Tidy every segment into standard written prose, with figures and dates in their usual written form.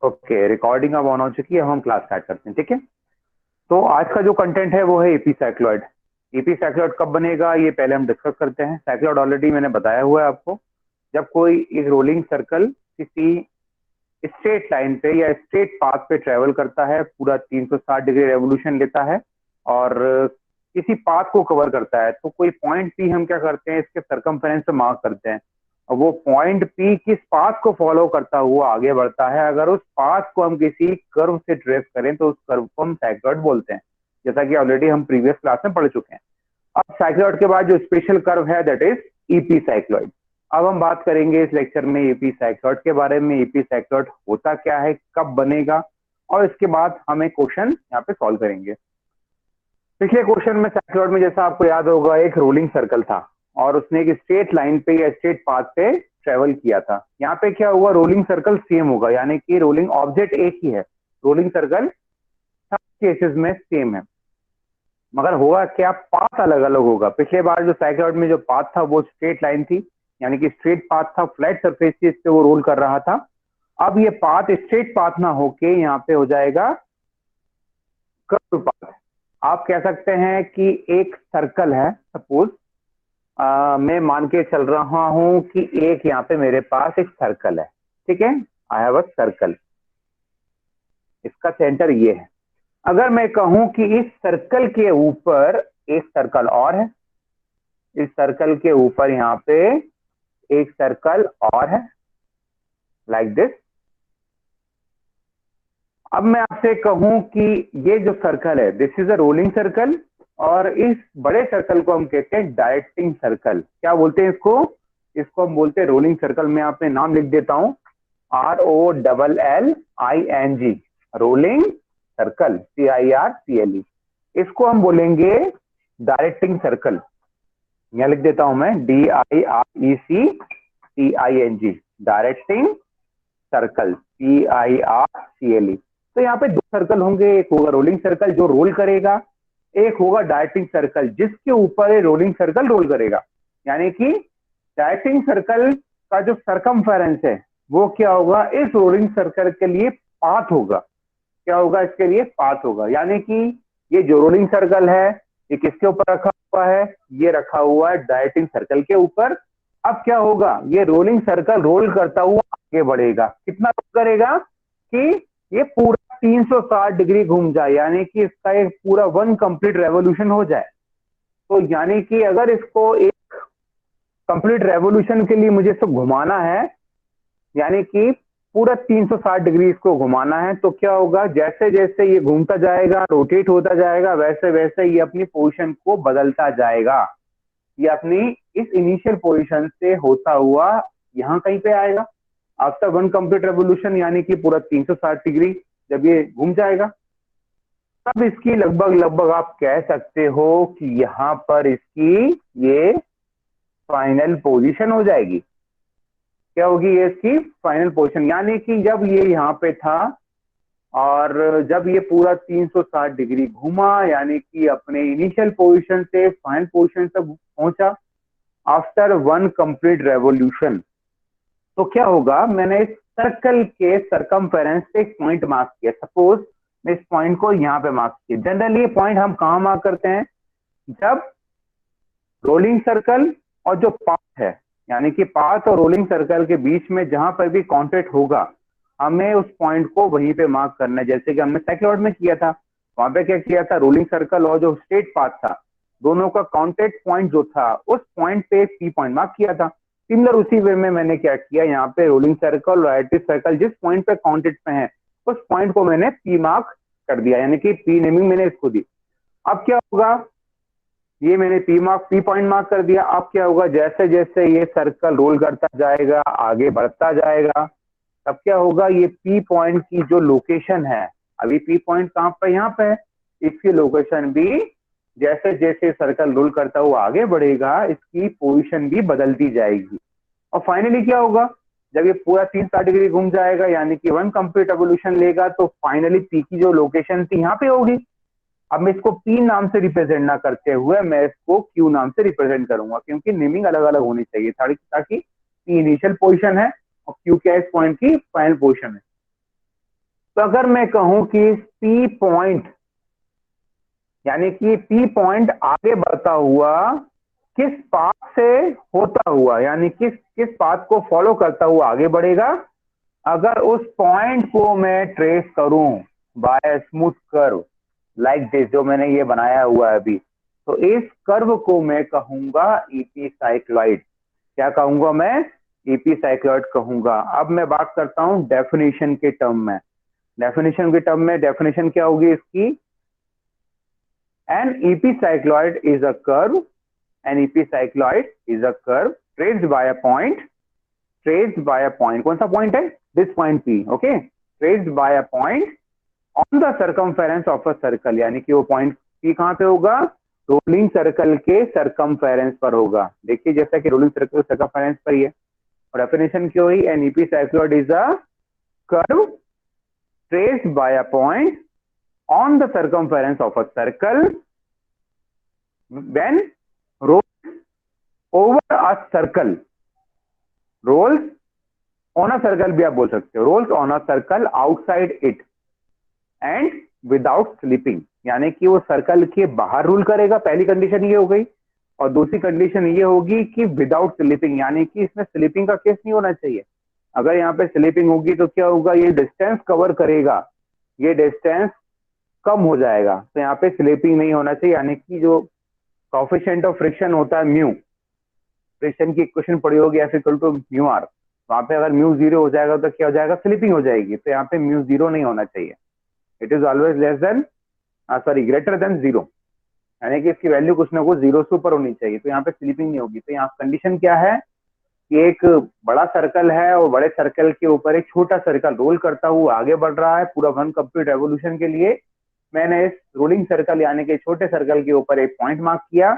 Okay, recording अब on हो चुकी है, अब हम क्लास स्टार्ट करते हैं, ठीक है। तो आज का जो कंटेंट है वो है एपी साइक्लॉइड। एपी साइक्लॉइड कब बनेगा ये पहले हम डिस्कस करते हैं। साइक्लॉइड ऑलरेडी मैंने बताया हुआ है आपको। जब कोई एक रोलिंग सर्कल किसी स्ट्रेट लाइन पे या स्ट्रेट पाथ पे ट्रेवल करता है, पूरा 360 डिग्री रेवोल्यूशन लेता है और किसी पाथ को कवर करता है, तो कोई पॉइंट पी हम क्या करते हैं, इसके सरकमफेरेंस से मार्क करते हैं। और वो पॉइंट पी किस पाथ को फॉलो करता हुआ आगे बढ़ता है, अगर उस पाथ को हम किसी कर्व से ट्रेस करें तो उस कर्व को हम साइक्लॉइड बोलते हैं, जैसा कि ऑलरेडी हम प्रीवियस क्लास में पढ़ चुके हैं। अब साइक्लॉइड के बाद जो स्पेशल कर्व है दैट इज ईपी साइक्लॉइड। अब हम बात करेंगे इस लेक्चर में ईपी साइक्लॉइड के बारे में। ईपी साइक्लॉइड होता क्या है, कब बनेगा, और इसके बाद हम एक क्वेश्चन यहाँ पे सॉल्व करेंगे। पिछले क्वेश्चन में साइक्लॉइड में जैसा आपको याद होगा एक रोलिंग सर्कल था और उसने एक स्ट्रेट लाइन पे या स्ट्रेट पाथ पे ट्रेवल किया था। यहाँ पे क्या हुआ, रोलिंग सर्कल सेम होगा, यानी कि रोलिंग ऑब्जेक्ट एक ही है, रोलिंग सर्कल सब केसेस में सेम है, मगर होगा क्या, पाथ अलग अलग होगा। पिछले बार जो साइक्लॉइड में जो पाथ था वो स्ट्रेट लाइन थी, यानी कि स्ट्रेट पाथ था, फ्लैट सरफेस थी, इस पे वो रोल कर रहा था। अब ये पाथ स्ट्रेट पाथ ना होके यहाँ पे हो जाएगा कर्व पाथ। आप कह सकते हैं कि एक सर्कल है, सपोज मैं मान के चल रहा हूं कि एक यहाँ पे मेरे पास एक सर्कल है, ठीक है, आई हैव अ सर्कल, इसका सेंटर ये है। अगर मैं कहूं कि इस सर्कल के ऊपर एक सर्कल और है, इस सर्कल के ऊपर यहाँ पे एक सर्कल और है, लाइक दिस। अब मैं आपसे कहूं कि ये जो सर्कल है this is a rolling circle, और इस बड़े सर्कल को हम कहते हैं डायरेक्टिंग सर्कल। क्या बोलते हैं इसको, इसको हम बोलते हैं रोलिंग सर्कल। मैं यहाँ पे नाम लिख देता हूं, ROLLING, रोलिंग सर्कल, CIRCLE। इसको हम बोलेंगे डायरेक्टिंग सर्कल। यहाँ लिख देता हूं मैं DIRECTING, डायरेक्टिंग सर्कल, CIRCLE। तो यहाँ पे दो सर्कल होंगे, एक होगा रोलिंग सर्कल जो रोल करेगा, एक होगा डायरेक्टिंग सर्कल जिसके ऊपर ये रोलिंग सर्कल रोल करेगा। यानी कि डायरेक्टिंग सर्कल का जो सरकमफेरेंस है वो क्या होगा, इस रोलिंग सर्कल के लिए पाथ होगा। क्या होगा, इसके लिए पाथ होगा। यानी कि ये जो रोलिंग सर्कल है ये किसके ऊपर रखा हुआ है, ये रखा हुआ है डायरेक्टिंग सर्कल के ऊपर। अब क्या होगा, ये रोलिंग सर्कल रोल करता हुआ आगे बढ़ेगा। कितना रोल करेगा कि ये पूरा 360 डिग्री घूम जाए, यानी कि इसका एक पूरा 1 कंप्लीट रेवोल्यूशन हो जाए। तो यानी कि अगर इसको एक कंप्लीट रेवोल्यूशन के लिए मुझे इसको घुमाना है, यानी कि पूरा 360 डिग्री इसको घुमाना है, तो क्या होगा, जैसे जैसे ये घूमता जाएगा, रोटेट होता जाएगा, वैसे वैसे ये अपनी पोजीशन को बदलता जाएगा। ये अपनी इस इनिशियल पोजीशन से होता हुआ यहाँ कहीं पे आएगा आफ्टर 1 कंप्लीट रेवोल्यूशन, यानी कि पूरा 360 डिग्री जब ये घूम जाएगा, तब इसकी लगभग लगभग आप कह सकते हो कि यहाँ पर इसकी ये फाइनल पोजीशन हो जाएगी। क्या होगी, ये इसकी फाइनल पोजीशन। यानी कि जब ये यहाँ पे था और जब ये पूरा 360 डिग्री घूमा, यानी कि अपने इनिशियल पोजीशन से फाइनल पोजीशन तक पहुंचा आफ्टर 1 कंप्लीट रेवोल्यूशन, तो क्या होगा, मैंने इस सर्कल के सरकमफेरेंस पे एक पॉइंट मार्क किया। सपोज मैं इस पॉइंट को यहाँ पे मार्क किया। जनरली ये पॉइंट हम कहाँ मार्क करते हैं, जब रोलिंग सर्कल और जो पाथ है, यानी कि पाथ और रोलिंग सर्कल के बीच में जहां पर भी कांटेक्ट होगा, हमें उस पॉइंट को वहीं पे मार्क करना है। जैसे कि हमने साइक्लॉइड में किया था, वहां पे क्या किया था, रोलिंग सर्कल और जो स्ट्रेट पाथ था दोनों का कांटेक्ट पॉइंट जो था उस पॉइंट पे पी पॉइंट मार्क किया था। सिमिलर उसी वे में मैंने क्या किया, यहाँ पे रोलिंग सर्कल और डायरेक्टिंग सर्कल जिस पॉइंट पे कांटेक्ट पे है उस पॉइंट को मैंने पी मार्क कर दिया, यानी कि पी नेमिंग मैंने इसको दी। अब क्या होगा, ये मैंने पी पॉइंट मार्क कर दिया। अब क्या होगा, जैसे जैसे ये सर्कल रोल करता जाएगा, आगे बढ़ता जाएगा, तब क्या होगा, ये पी पॉइंट की जो लोकेशन है, अभी पी पॉइंट कहाँ पर, यहाँ पे है, इसकी लोकेशन भी जैसे जैसे सर्कल रोल करता हुआ आगे बढ़ेगा इसकी पोजीशन भी बदलती जाएगी। और फाइनली क्या होगा, जब ये पूरा 360 डिग्री घूम जाएगा, यानी कि 1 कंप्लीट एवोल्यूशन लेगा, तो फाइनली पी की जो लोकेशन थी यहाँ पे होगी। अब मैं इसको पी नाम से रिप्रेजेंट ना करते हुए मैं इसको क्यू नाम से रिप्रेजेंट करूंगा, क्योंकि नेमिंग अलग अलग होनी चाहिए ताकि पी इनिशियल पोजीशन है और क्यू क्या इस पॉइंट की फाइनल पोजीशन है। तो अगर मैं कहूं कि पी पॉइंट, यानी कि पी पॉइंट आगे बढ़ता हुआ किस पाथ से होता हुआ, यानी किस किस पाथ को फॉलो करता हुआ आगे बढ़ेगा, अगर उस पॉइंट को मैं ट्रेस करूं bye smooth curve like this, जो मैंने ये बनाया हुआ है अभी, तो इस कर्व को मैं कहूंगा ईपी साइक्लॉइड। क्या कहूंगा मैं? ईपी साइक्लॉइड कहूंगा। अब मैं बात करता हूं डेफिनेशन के टर्म में। डेफिनेशन के टर्म में डेफिनेशन क्या होगी इसकी? An epicycloid is a curve, an epicycloid is a curve traced by a point, traced by a point, कौन सा पॉइंट है? This point P, okay, traced by a point on the circumference of a circle, यानी कि वो point P कहां पे होगा? Rolling circle के सर्कमफेरेंस पर होगा। देखिए जैसा कि रोलिंग सर्कल सर्कमफेरेंस पर ही है। और डेफिनेशन क्या हुई? An epicycloid is a curve traced by a point on the circumference of a circle when rolls over a circle, rolls on a circle भी आप बोल सकते हो, rolls on a circle outside it and without slipping, यानी कि वो circle के बाहर रूल करेगा। पहली कंडीशन ये हो गई। और दूसरी कंडीशन ये होगी कि विदाउट स्लिपिंग, यानी कि इसमें स्लिपिंग का केस नहीं होना चाहिए। अगर यहाँ पे स्लिपिंग होगी तो क्या होगा? ये डिस्टेंस कवर करेगा, ये डिस्टेंस कम हो जाएगा। तो यहाँ पे स्लिपिंग नहीं होना चाहिए, यानी कि जो कोएफिशिएंट ऑफ फ्रिक्शन होता है म्यू, फ्रिक्शन की इक्वेशन पड़ी होगी F equal to mu R, वहां पे अगर म्यू जीरो हो जाएगा तो क्या हो जाएगा? स्लिपिंग हो जाएगी। तो यहाँ पे म्यू जीरो नहीं होना चाहिए, it is always less than, sorry greater than zero, यानी कि इसकी वैल्यू कुछ ना कुछ जीरो से ऊपर होनी चाहिए। तो यहाँ पे स्लीपिंग नहीं होगी। तो यहाँ कंडीशन क्या है कि एक बड़ा सर्कल है और बड़े सर्कल के ऊपर एक छोटा सर्कल रोल करता हुआ आगे बढ़ रहा है पूरा 1 कंप्लीट रेवोल्यूशन के लिए। मैंने इस रोलिंग सर्कल यानी कि छोटे सर्कल के ऊपर एक पॉइंट मार्क किया,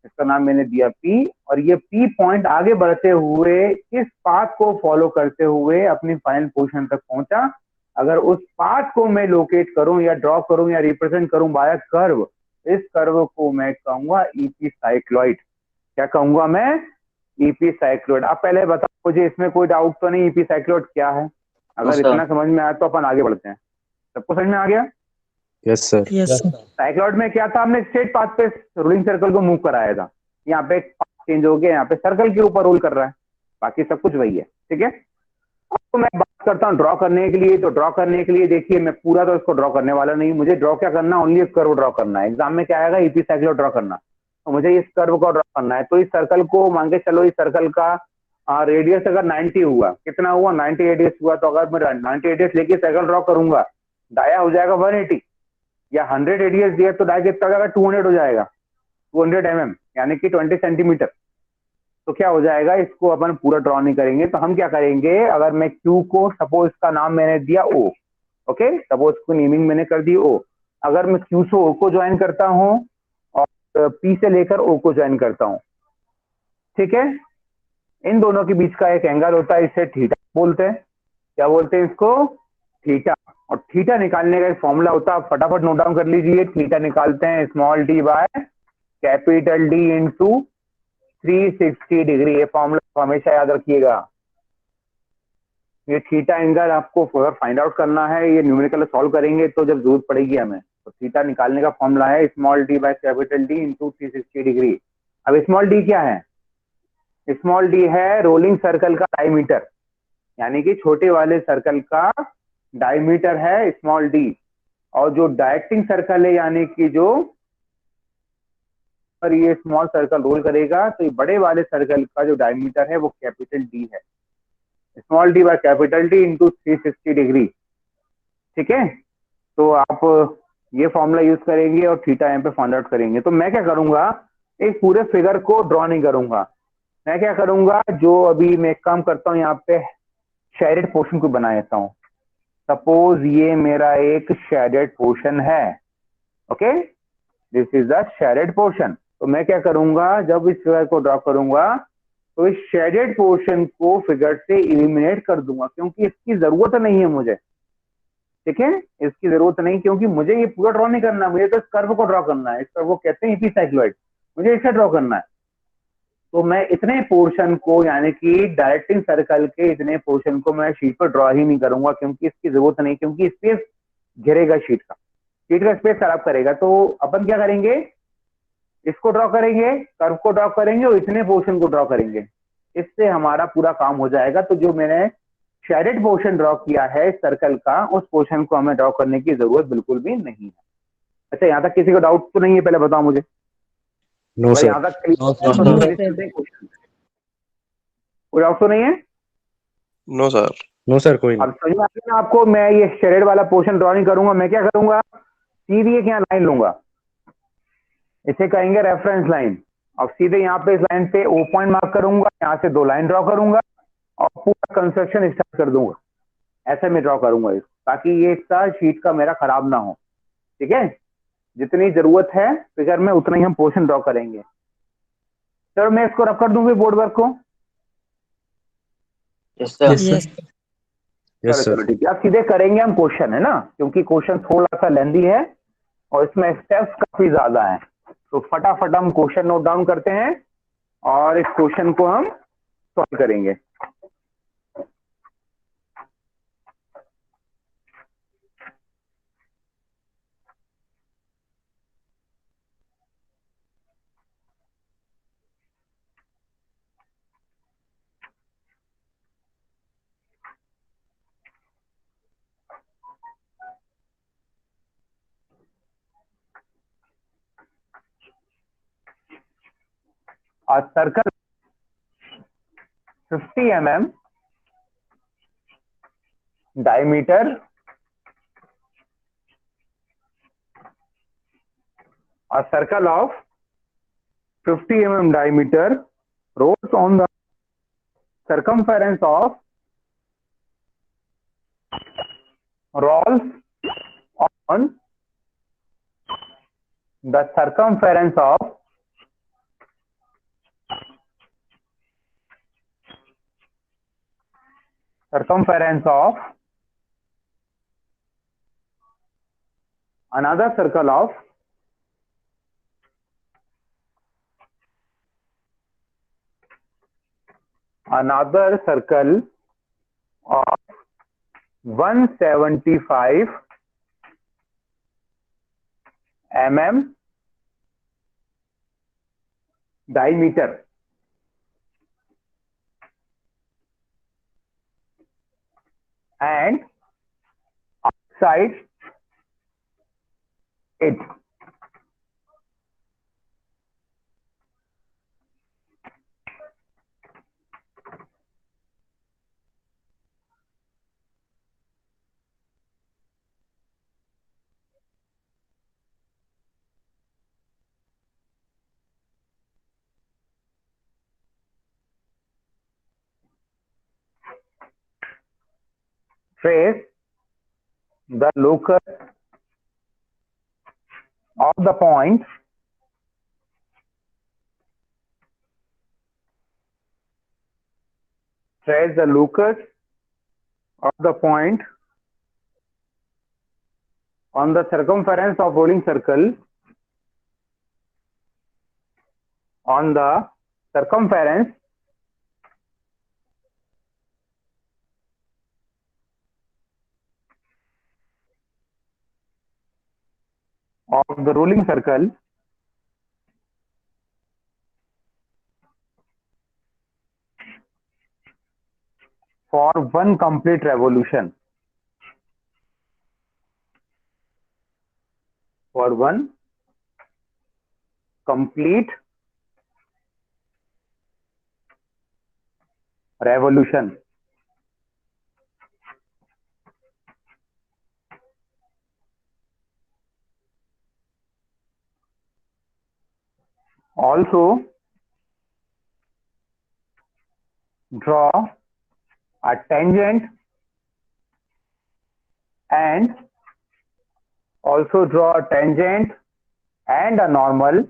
इसका नाम मैंने दिया पी, और ये पी पॉइंट आगे बढ़ते हुए किस पाथ को फॉलो करते हुए अपनी फाइनल पोजीशन तक पहुंचा। अगर उस पाथ को मैं लोकेट करूं या ड्रॉ करूं या रिप्रेजेंट करूं बाय कर्व, इस कर्व को मैं कहूंगा ईपी साइक्लॉइड। क्या कहूंगा मैं? EP cycloid. अब पहले बताओ मुझे, इसमें कोई डाउट तो नहीं ईपी साइक्लॉइड क्या है? नो अगर सर। इतना समझ में आया तो अपन आगे बढ़ते हैं। सबको समझ में आ गया? Yes sir. Yes sir. Cycloid में क्या था? हमने स्ट्रेट पाथ पे रोलिंग सर्कल को मूव कराया था। यहाँ पे पाथ चेंज हो गया, यहाँ पे सर्कल के ऊपर रोल कर रहा है, बाकी सब कुछ वही है। ठीक है, अब तो मैं बात करता हूँ ड्रॉ करने के लिए। तो ड्रॉ करने के लिए देखिए, मैं पूरा तो इसको ड्रॉ करने वाला नहीं, मुझे ड्रॉ क्या करना है? ओनली एक कर्व ड्रॉ करना है। एग्जाम में क्या आएगा? ईपी साइक्लॉइड ड्रॉ करना, तो मुझे इस कर्व को ड्रॉ करना है। तो इस सर्कल को मान के चलो, इस सर्कल का रेडियस अगर 90 हुआ, कितना हुआ? 90 रेडियस हुआ। तो अगर मैं 90 रेडियस लेके सर्कल ड्रॉ करूंगा, डाया हो जाएगा 180, या 100 रेडियस दिया तो डाया कितना हो जाएगा? 200 हो जाएगा, 200 mm, यानी कि 20 सेंटीमीटर। तो क्या हो जाएगा? इसको अपन पूरा ड्रॉ नहीं करेंगे। तो हम क्या करेंगे? अगर मैं क्यू को, सपोज इसका नाम मैंने दिया ओ, ओके, सपोज को नेमिंग मैंने कर दी ओ। अगर मैं क्यू से ओ को ज्वाइन करता हूं और पी से लेकर ओ को ज्वाइन करता हूं, ठीक है, इन दोनों के बीच का एक एंगल होता है, इसे थीटा बोलते हैं। क्या बोलते हैं इसको? थीटा। और थीटा निकालने का एक फॉर्मूला होता है, फटाफट नोट डाउन कर लीजिए। थीटा निकालते हैं small D by capital D into 360 degree. ये फॉर्मूला हमेशा याद रखिएगा। ये थीटा एंगल आपको अगर फाइंड आउट करना है, ये न्यूमेरिकल सॉल्व करेंगे तो जब जरूरत पड़ेगी हमें, तो थीटा निकालने का फॉर्मूला है small D by capital D into 360 degree. अब स्मॉल डी क्या है? स्मॉल डी है रोलिंग सर्कल का डायमीटर, यानी कि छोटे वाले सर्कल का डायमीटर है स्मॉल डी। और जो डायरेक्टिंग सर्कल है, यानी कि जो पर ये स्मॉल सर्कल रोल करेगा, तो ये बड़े वाले सर्कल का जो डायमीटर है वो कैपिटल डी है। Small D by capital D into 360 degree. ठीक है, तो आप ये फॉर्मूला यूज करेंगे और थीटा यहाँ पे फाइंड आउट करेंगे। तो मैं क्या करूंगा? एक पूरे फिगर को ड्रॉ नहीं करूंगा। मैं क्या करूंगा? जो अभी मैं काम करता हूँ, यहाँ पे शेडेड पोर्शन को बना देता हूँ। सपोज ये मेरा एक शेडेड पोर्शन है, okay, this is the shaded portion. तो मैं क्या करूंगा? जब इस फिगर को ड्रॉ करूंगा तो इस शेडेड पोर्शन को फिगर से इलिमिनेट कर दूंगा, क्योंकि इसकी जरूरत नहीं है मुझे। ठीक है, इसकी जरूरत नहीं, क्योंकि मुझे ये पूरा ड्रॉ नहीं करना, मुझे तो इस कर्व को ड्रॉ करना है। इस कर्व को कहते हैं ईपी साइक्लॉइड, मुझे इसे ड्रॉ करना है। तो मैं इतने पोर्शन को, यानी कि डायरेक्टिंग सर्कल के इतने पोर्शन को मैं शीट पर ड्रॉ ही नहीं करूंगा, क्योंकि इसकी जरूरत नहीं, क्योंकि स्पेस घेरेगा शीट का स्पेस खराब करेगा। तो अपन क्या करेंगे, इसको ड्रॉ करेंगे, कर्व को ड्रॉ करेंगे और इतने पोर्शन को ड्रॉ करेंगे, इससे हमारा पूरा काम हो जाएगा। तो जो मैंने शेडेड पोर्शन ड्रॉ किया है सर्कल का, उस पोर्शन को हमें ड्रॉ करने की जरूरत बिल्कुल भी नहीं है। अच्छा, यहाँ तक किसी को डाउट तो नहीं है, पहले बताओ मुझे। नो भाई सर। यहाँ तक क्लियर है तो नो पहले सर। चलते हैं क्वेश्चन। कोई डाउट तो नहीं है? No sir. नो सर, कोई नहीं। अब समझ में आ गया ना आपको? मैं ये शेडेड वाला पोर्शन ड्रॉ नहीं करूंगा, मैं क्या करूंगा, सीधी एक यहाँ लाइन लूंगा, इसे कहेंगे रेफरेंस लाइन। अब सीधे यहाँ पे इस लाइन पे ओ पॉइंट मार्क करूंगा, यहाँ से 2 लाइन ड्रॉ करूंगा और पूरा कंस्ट्रक्शन स्टार्ट कर दूंगा। ऐसे में ड्रॉ करूंगा इसको, ताकि ये इसका शीट का मेरा खराब ना हो। ठीक है, जितनी जरूरत है फिगर में उतना ही हम पोर्शन ड्रॉ करेंगे। चलो मैं इसको रख कर दूंगी बोर्ड वर्क को। यस चलो यस चलो सर। ठीक है, अब सीधे करेंगे हम क्वेश्चन, है ना, क्योंकि क्वेश्चन थोड़ा सा लेंदी है और इसमें स्टेप्स काफी ज्यादा है। तो फटाफट हम क्वेश्चन नोट डाउन करते हैं और इस क्वेश्चन को हम सॉल्व करेंगे। A circle 50 mm diameter, a circle of 50 mm diameter rolls on the circumference of rolls on the circumference of another circle of another circle of 175 mm diameter and outside it trace the locus of the point trace the locus of the point on the circumference of rolling circle on the circumference of the rolling circle for one complete revolution. For one complete revolution. Also draw a tangent and a normal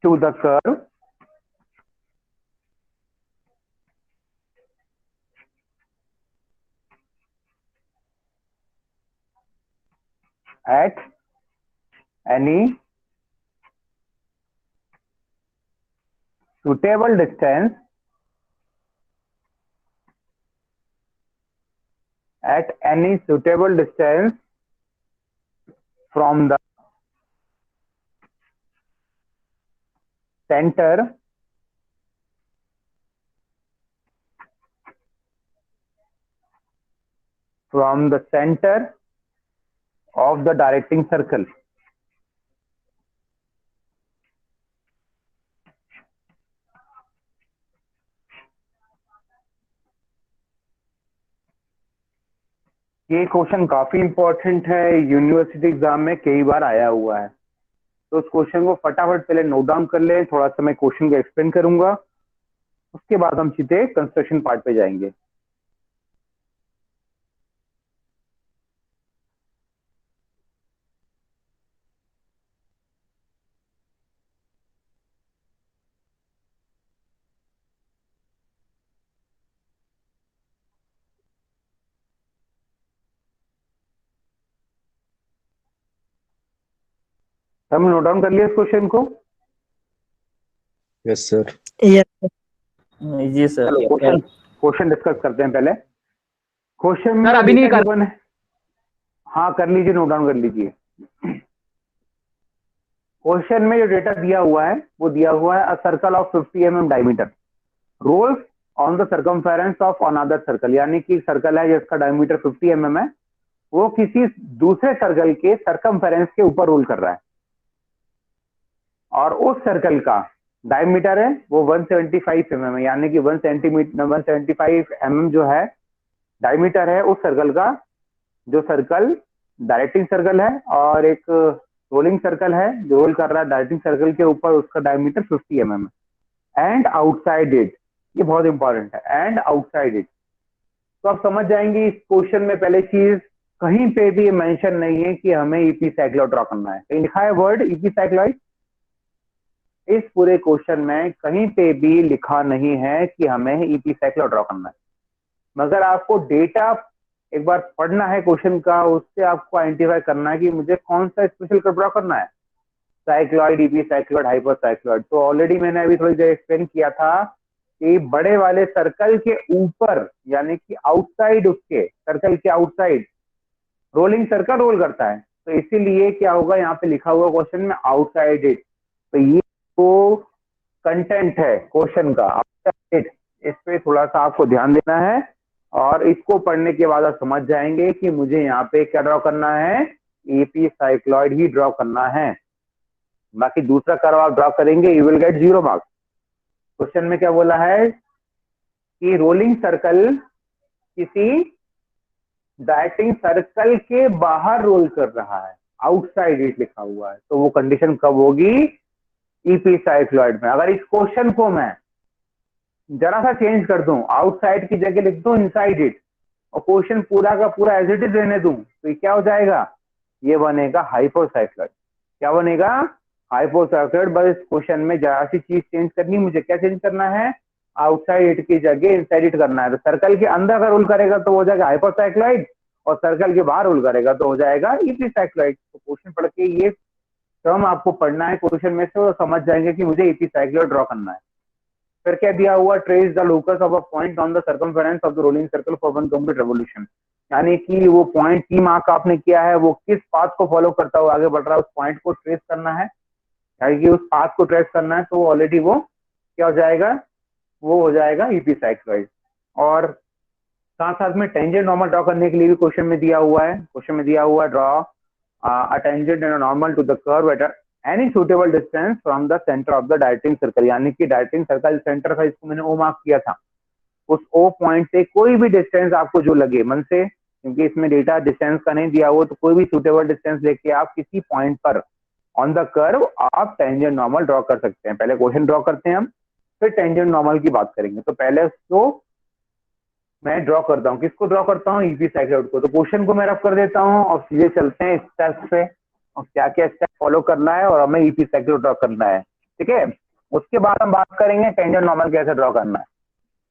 to the curve at any suitable distance at any suitable distance from the center of the directing circle. ये question काफी important है, university exam में कई बार आया हुआ है, तो उस क्वेश्चन को फटाफट पहले नोट डाउन कर ले। थोड़ा सा मैं क्वेश्चन को एक्सप्लेन करूंगा, उसके बाद हम सीधे कंस्ट्रक्शन पार्ट पे जाएंगे। हम नोट डाउन कर लिया इस क्वेश्चन को? Yes sir. जी सर। चलो क्वेश्चन डिस्कस करते हैं पहले। क्वेश्चन में अभी नहीं कर, हाँ कर लीजिए, नोट डाउन कर लीजिए। क्वेश्चन में जो डेटा दिया हुआ है वो दिया हुआ है a circle of 50 mm diameter rolls on the circumference of another circle, यानी कि सर्कल है जिसका डायमीटर 50 mm है, वो किसी दूसरे सर्कल के सर्कमफेरेंस के ऊपर रोल कर रहा है, और उस सर्कल का डायमीटर है वो 175 mm है, यानी कि 175 mm जो है डायमीटर है उस सर्कल का, जो सर्कल डायरेक्टिंग सर्कल है, और एक रोलिंग सर्कल है जो रोल कर रहा है डायरेक्टिंग सर्कल के ऊपर, उसका डायमीटर 50 mm है। एंड आउटसाइड इट, ये बहुत इंपॉर्टेंट है, एंड आउटसाइड इट। तो आप समझ जाएंगे इस क्वेश्चन में पहले चीज, कहीं पे भी मेंशन नहीं है कि हमें ईपी साइक्लॉइड ड्रॉ करना है। कहीं लिखा है वर्ड ईपी साइक्लॉइड? इस पूरे क्वेश्चन में कहीं पे भी लिखा नहीं है कि हमें ईपी साइक्लॉइड ड्रॉ करना है, मगर आपको डेटा एक बार पढ़ना है क्वेश्चन का, उससे आपको आइडेंटिफाई करना है कि मुझे कौन सा स्पेशल कर्व ड्रॉ करना है, साइक्लॉइड, ईपी साइक्लॉइड, हाइपरसाइक्लॉइड। तो ऑलरेडी मैंने अभी थोड़ी देर एक्सप्लेन किया था कि बड़े वाले सर्कल के ऊपर, यानी कि आउटसाइड, उसके सर्कल के आउटसाइड रोलिंग सर्कल रोल करता है, तो इसीलिए क्या होगा, यहाँ पे लिखा हुआ क्वेश्चन में आउटसाइड इट। तो ये तो कंटेंट है क्वेश्चन का, आउटसाइड इट, इस पे थोड़ा सा आपको ध्यान देना है, और इसको पढ़ने के बाद आप समझ जाएंगे कि मुझे यहाँ पे क्या ड्रॉ करना है, ईपी साइक्लॉइड ही ड्रॉ करना है। बाकी दूसरा कर्व आप ड्रॉ करेंगे, you will get 0 marks. Question में क्या बोला है कि रोलिंग सर्कल किसी डायरेक्टिंग सर्कल के बाहर रोल कर रहा है, आउटसाइड इट लिखा हुआ है, तो वो कंडीशन कब होगी, ईपी साइक्लॉइड में। अगर इस क्वेश्चन को मैं जरा सा चेंज कर दूं, आउटसाइड की जगह लिख दूं इनसाइड इट, और क्वेश्चन पूरा का पूरा एज इट इज रहने दूं, तो ये क्या हो जाएगा, ये बनेगा हाइपोसाइक्लॉइड। क्या बनेगा, हाइपोसाइक्लॉइड। बस इस क्वेश्चन में जरा सी चीज चेंज करनी, मुझे क्या चेंज करना है, आउटसाइड इट की जगह इनसाइड इट करना है। तो सर्कल के अंदर अगर रोल करेगा तो हो जाएगा हाइपोसाइक्लॉइड, और सर्कल के बाहर रोल करेगा तो हो जाएगा ईपी साइक्लॉइड। तो क्वेश्चन पढ़ के ये टर्म आपको पढ़ना है क्वेश्चन में से, और समझ जाएंगे कि मुझे ईपी साइक्लॉइड ड्रॉ करना है। फिर क्या दिया हुआ, trace the locus of a point on the circumference of the rolling circle for one complete revolution, यानी कि वो पॉइंट टी मार्क आपने किया है, वो किस पाथ को फॉलो करता हुआ आगे बढ़ रहा है, उस पॉइंट को ट्रेस करना है, यानी कि उस पाथ को ट्रेस करना है। तो ऑलरेडी वो क्या हो जाएगा, वो हो जाएगा ईपी साइक्लॉइड। और साथ साथ में टेंजेंट नॉर्मल ड्रॉ करने के लिए भी क्वेश्चन में दिया हुआ है, क्वेश्चन में दिया हुआ है draw a tangent and a normal to the curve at any suitable distance from the centre of the directing circle, यानी कि डायरेक्टिंग सर्कल सेंटर था, इसको मैंने ओ मार्क किया था, उस ओ पॉइंट से कोई भी डिस्टेंस आपको जो लगे मन से, क्योंकि इसमें डेटा डिस्टेंस का नहीं दिया हुआ, तो कोई भी सुटेबल डिस्टेंस लेके आप किसी पॉइंट पर ऑन द कर्व आप टेंजेंट नॉर्मल ड्रॉ कर सकते हैं। पहले क्वेश्चन ड्रॉ करते हैं हम, फिर टेंजेंट नॉर्मल की बात करेंगे। तो पहले उसको मैं ड्रॉ करता हूँ, किसको ड्रॉ करता हूँ, ईपी साइक्लॉइड को। तो क्वेश्चन को मैं रफ कर देता हूँ और सीधे चलते हैं स्टेप्स पे, और क्या क्या स्टेप फॉलो करना है और हमें ईपी साइक्लॉइड ड्रॉ करना है, ठीक है। उसके बाद हम बात करेंगे टेंजेंट नॉर्मल कैसे ड्रॉ करना है।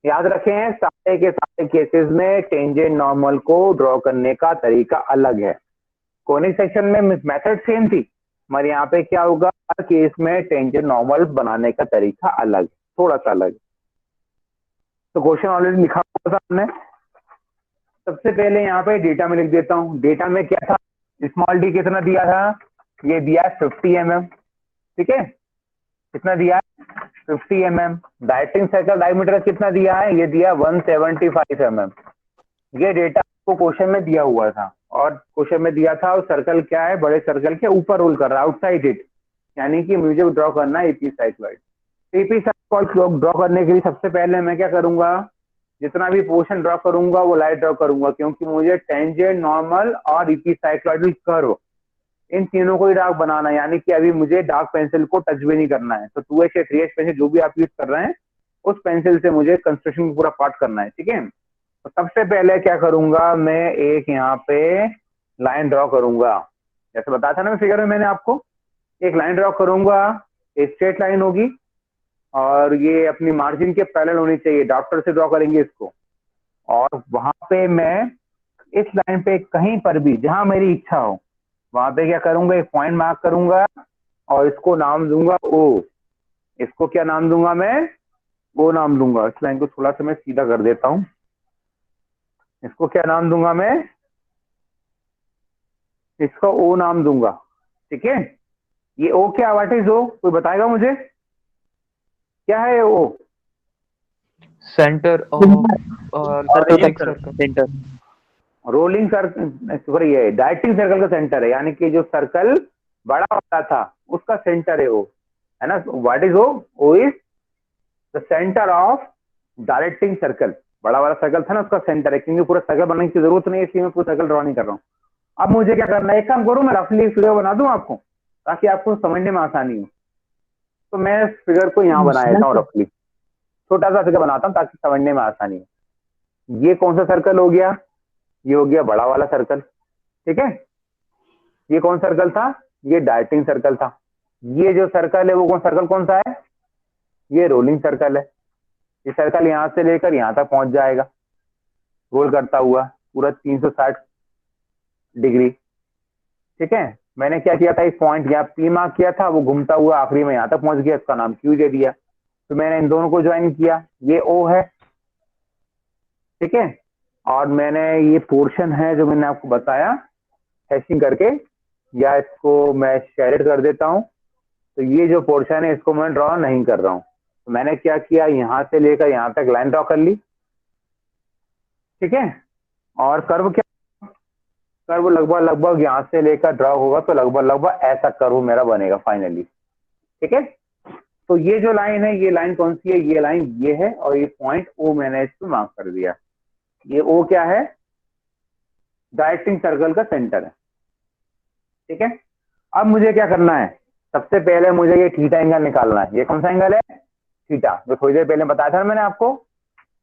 याद रखें, सारे के सारे केसेस में टेंजेंट नॉर्मल को ड्रॉ करने का तरीका अलग है। कोनिक सेक्शन में मेथड सेम थी, मगर यहाँ पे क्या होगा, हर केस में टेंजेंट नॉर्मल बनाने का तरीका अलग है। थोड़ा सा अलग। तो क्वेश्चन ऑलरेडी लिखा हुआ था हमने। सबसे पहले यहाँ पे डेटा में लिख देता हूँ। डेटा में क्या था, स्मॉल डी कितना दिया था, ये दिया 50 mm। ठीक है, कितना दिया है 50 mm। डायरेक्टिंग सर्कल डायमीटर कितना दिया है, ये दिया 175 mm। ये डेटा आपको क्वेश्चन में दिया हुआ था, और क्वेश्चन में दिया था और सर्कल क्या है, बड़े सर्कल के ऊपर रोल कर रहा है, आउटसाइड इट, यानी कि मुझे ड्रॉ करना है एपिसाइक्लॉइड। एपिसाइक्लॉइड ड्रॉ करने के लिए सबसे पहले मैं क्या करूंगा, जितना भी पोर्शन ड्रॉ करूंगा वो लाइट ड्रॉ करूंगा, क्योंकि मुझे टेंजेंट, नॉर्मल और एपिसाइक्लॉइडल कर्व इन तीनों को ही डार्क बनाना है, यानी कि अभी मुझे डार्क पेंसिल को टच भी नहीं करना है। तो 2H या 3H पेंसिल जो भी आप यूज कर रहे हैं उस पेंसिल से मुझे कंस्ट्रक्शन पूरा पार्ट करना है। ठीक है, तो सबसे पहले क्या करूंगा, मैं एक यहाँ पे लाइन ड्रॉ करूंगा, जैसे बताया था ना फिगर में मैंने आपको, एक लाइन ड्रॉ करूंगा, एक स्ट्रेट लाइन होगी और ये अपनी मार्जिन के पैरेलल होनी चाहिए। डॉक्टर से ड्रॉ करेंगे इसको, और वहां पे मैं इस लाइन पे कहीं पर भी जहां मेरी इच्छा हो वहां पे क्या करूंगा, एक पॉइंट मार्क करूंगा और इसको नाम दूंगा ओ। इसको क्या नाम दूंगा मैं, ओ नाम दूंगा। इस लाइन को थोड़ा सा मैं सीधा कर देता हूं, इसको क्या नाम दूंगा मैं, इसको ओ नाम दूंगा। ठीक है, ये ओ क्या, व्हाट इज ओ, कोई बताएगा मुझे क्या है O? Centre of centre. Rolling circle, sorry ये डायरेक्टिंग सर्कल का सेंटर है, यानी कि जो सर्कल बड़ा वाला था उसका सेंटर है ओ, है ना। What is O? O is the centre of directing circle. बड़ा वाला सर्कल था ना उसका सेंटर है, क्योंकि पूरा सर्कल बनाने की जरूरत नहीं है, इसलिए मैं पूरा सर्कल ड्रॉ नहीं कर रहा हूँ। अब मुझे क्या करना है, एक काम करूँ, मैं रफली फिगर बना दूं आपको ताकि आपको समझने में आसानी हो। तो मैं फिगर को यहाँ बना देता हूँ, रफली छोटा सा फिगर बनाता हूँ ताकि समझने में आसानी हो। ये कौन सा सर्कल हो गया, ये हो गया बड़ा वाला सर्कल। ठीक है, ये कौन सर्कल था, ये डायरेक्टिंग सर्कल था। ये जो सर्कल है वो कौन सर्कल कौन सा है, ये रोलिंग सर्कल है। ये सर्कल यहां से लेकर यहां तक पहुंच जाएगा रोल करता हुआ पूरा 360 डिग्री। ठीक है, मैंने क्या किया था, एक पॉइंट यहाँ पी मार्क किया था, वो घूमता हुआ आखिरी में यहां तक पहुंच गया, इसका नाम क्यू दे दिया। तो मैंने इन दोनों को ज्वाइन किया, ये ओ है। ठीक है, और मैंने ये पोर्शन है जो मैंने आपको बताया हैशिंग करके, या इसको मैं शेडेड कर देता हूं। तो ये जो पोर्शन है इसको मैं ड्रॉ नहीं कर रहा हूं। तो मैंने क्या किया, यहां से लेकर यहां तक लाइन ड्रॉ कर ली। ठीक है, और कर्व क्या, कर्व लगभग यहां से लेकर ड्रॉ होगा तो लगभग ऐसा कर्व मेरा बनेगा फाइनली। ठीक है, तो ये जो लाइन है, ये लाइन कौन सी है, ये लाइन ये है, और ये पॉइंट ओ मैंने इसको मार्क कर दिया। ये ओ क्या है, डायरेक्टिंग सर्कल का सेंटर है। ठीक है, अब मुझे क्या करना है, सबसे पहले मुझे ये थीटा एंगल निकालना है। ये कौन सा एंगल है, थीटा, जो थोड़ी देर पहले बताया था मैंने आपको,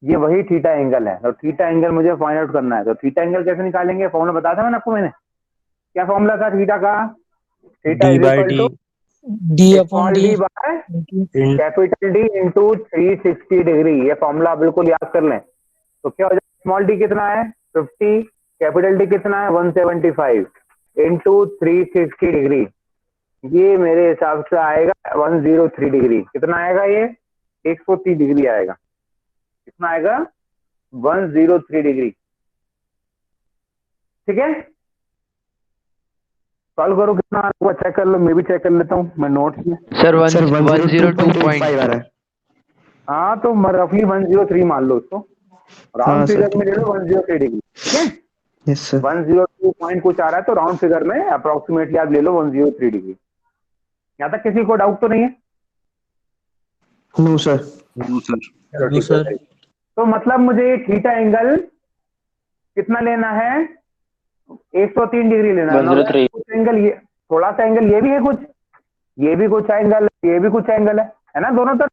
ये वही थीटा एंगल है। तो थीटा एंगल मुझे फाइंड आउट करना है। तो थीटा एंगल कैसे निकालेंगे, फॉर्मूला बताया था मैंने आपको, मैंने क्या फॉर्मूला था थीटा का, theta is equal to small D by capital D into 360 degree. ये फॉर्मूला बिल्कुल याद कर लें। तो क्या हो जाएगा, स्मॉल डी कितना है 50, कैपिटल डी कितना है 175 इंटू 360 डिग्री। ये मेरे हिसाब से आएगा 103 डिग्री। कितना आएगा, ये 130 डिग्री आएगा। कितना आएगा, 103 डिग्री। ठीक है, सॉल्व करो, कितना आपको चेक कर लो, मैं भी चेक कर लेता हूँ मैं नोट्स में। सर 102.5। हाँ, तो रफली 103 मान लो उसको, राउंड फिगर में ले लो 103 डिग्री। ठीक है, यस सर। 102 पॉइंट कुछ आ रहा है, तो राउंड फिगर में अप्रोक्सीमेटली आप ले लो 103 डिग्री। यहाँ तक किसी को डाउट तो नहीं है? No sir. No sir. तो मतलब मुझे ये थीटा एंगल कितना लेना है, 103 डिग्री लेना है। कुछ एंगल ये, थोड़ा सा एंगल ये भी है, कुछ ये भी कुछ एंगल, ये भी कुछ एंगल है ना दोनों तरफ।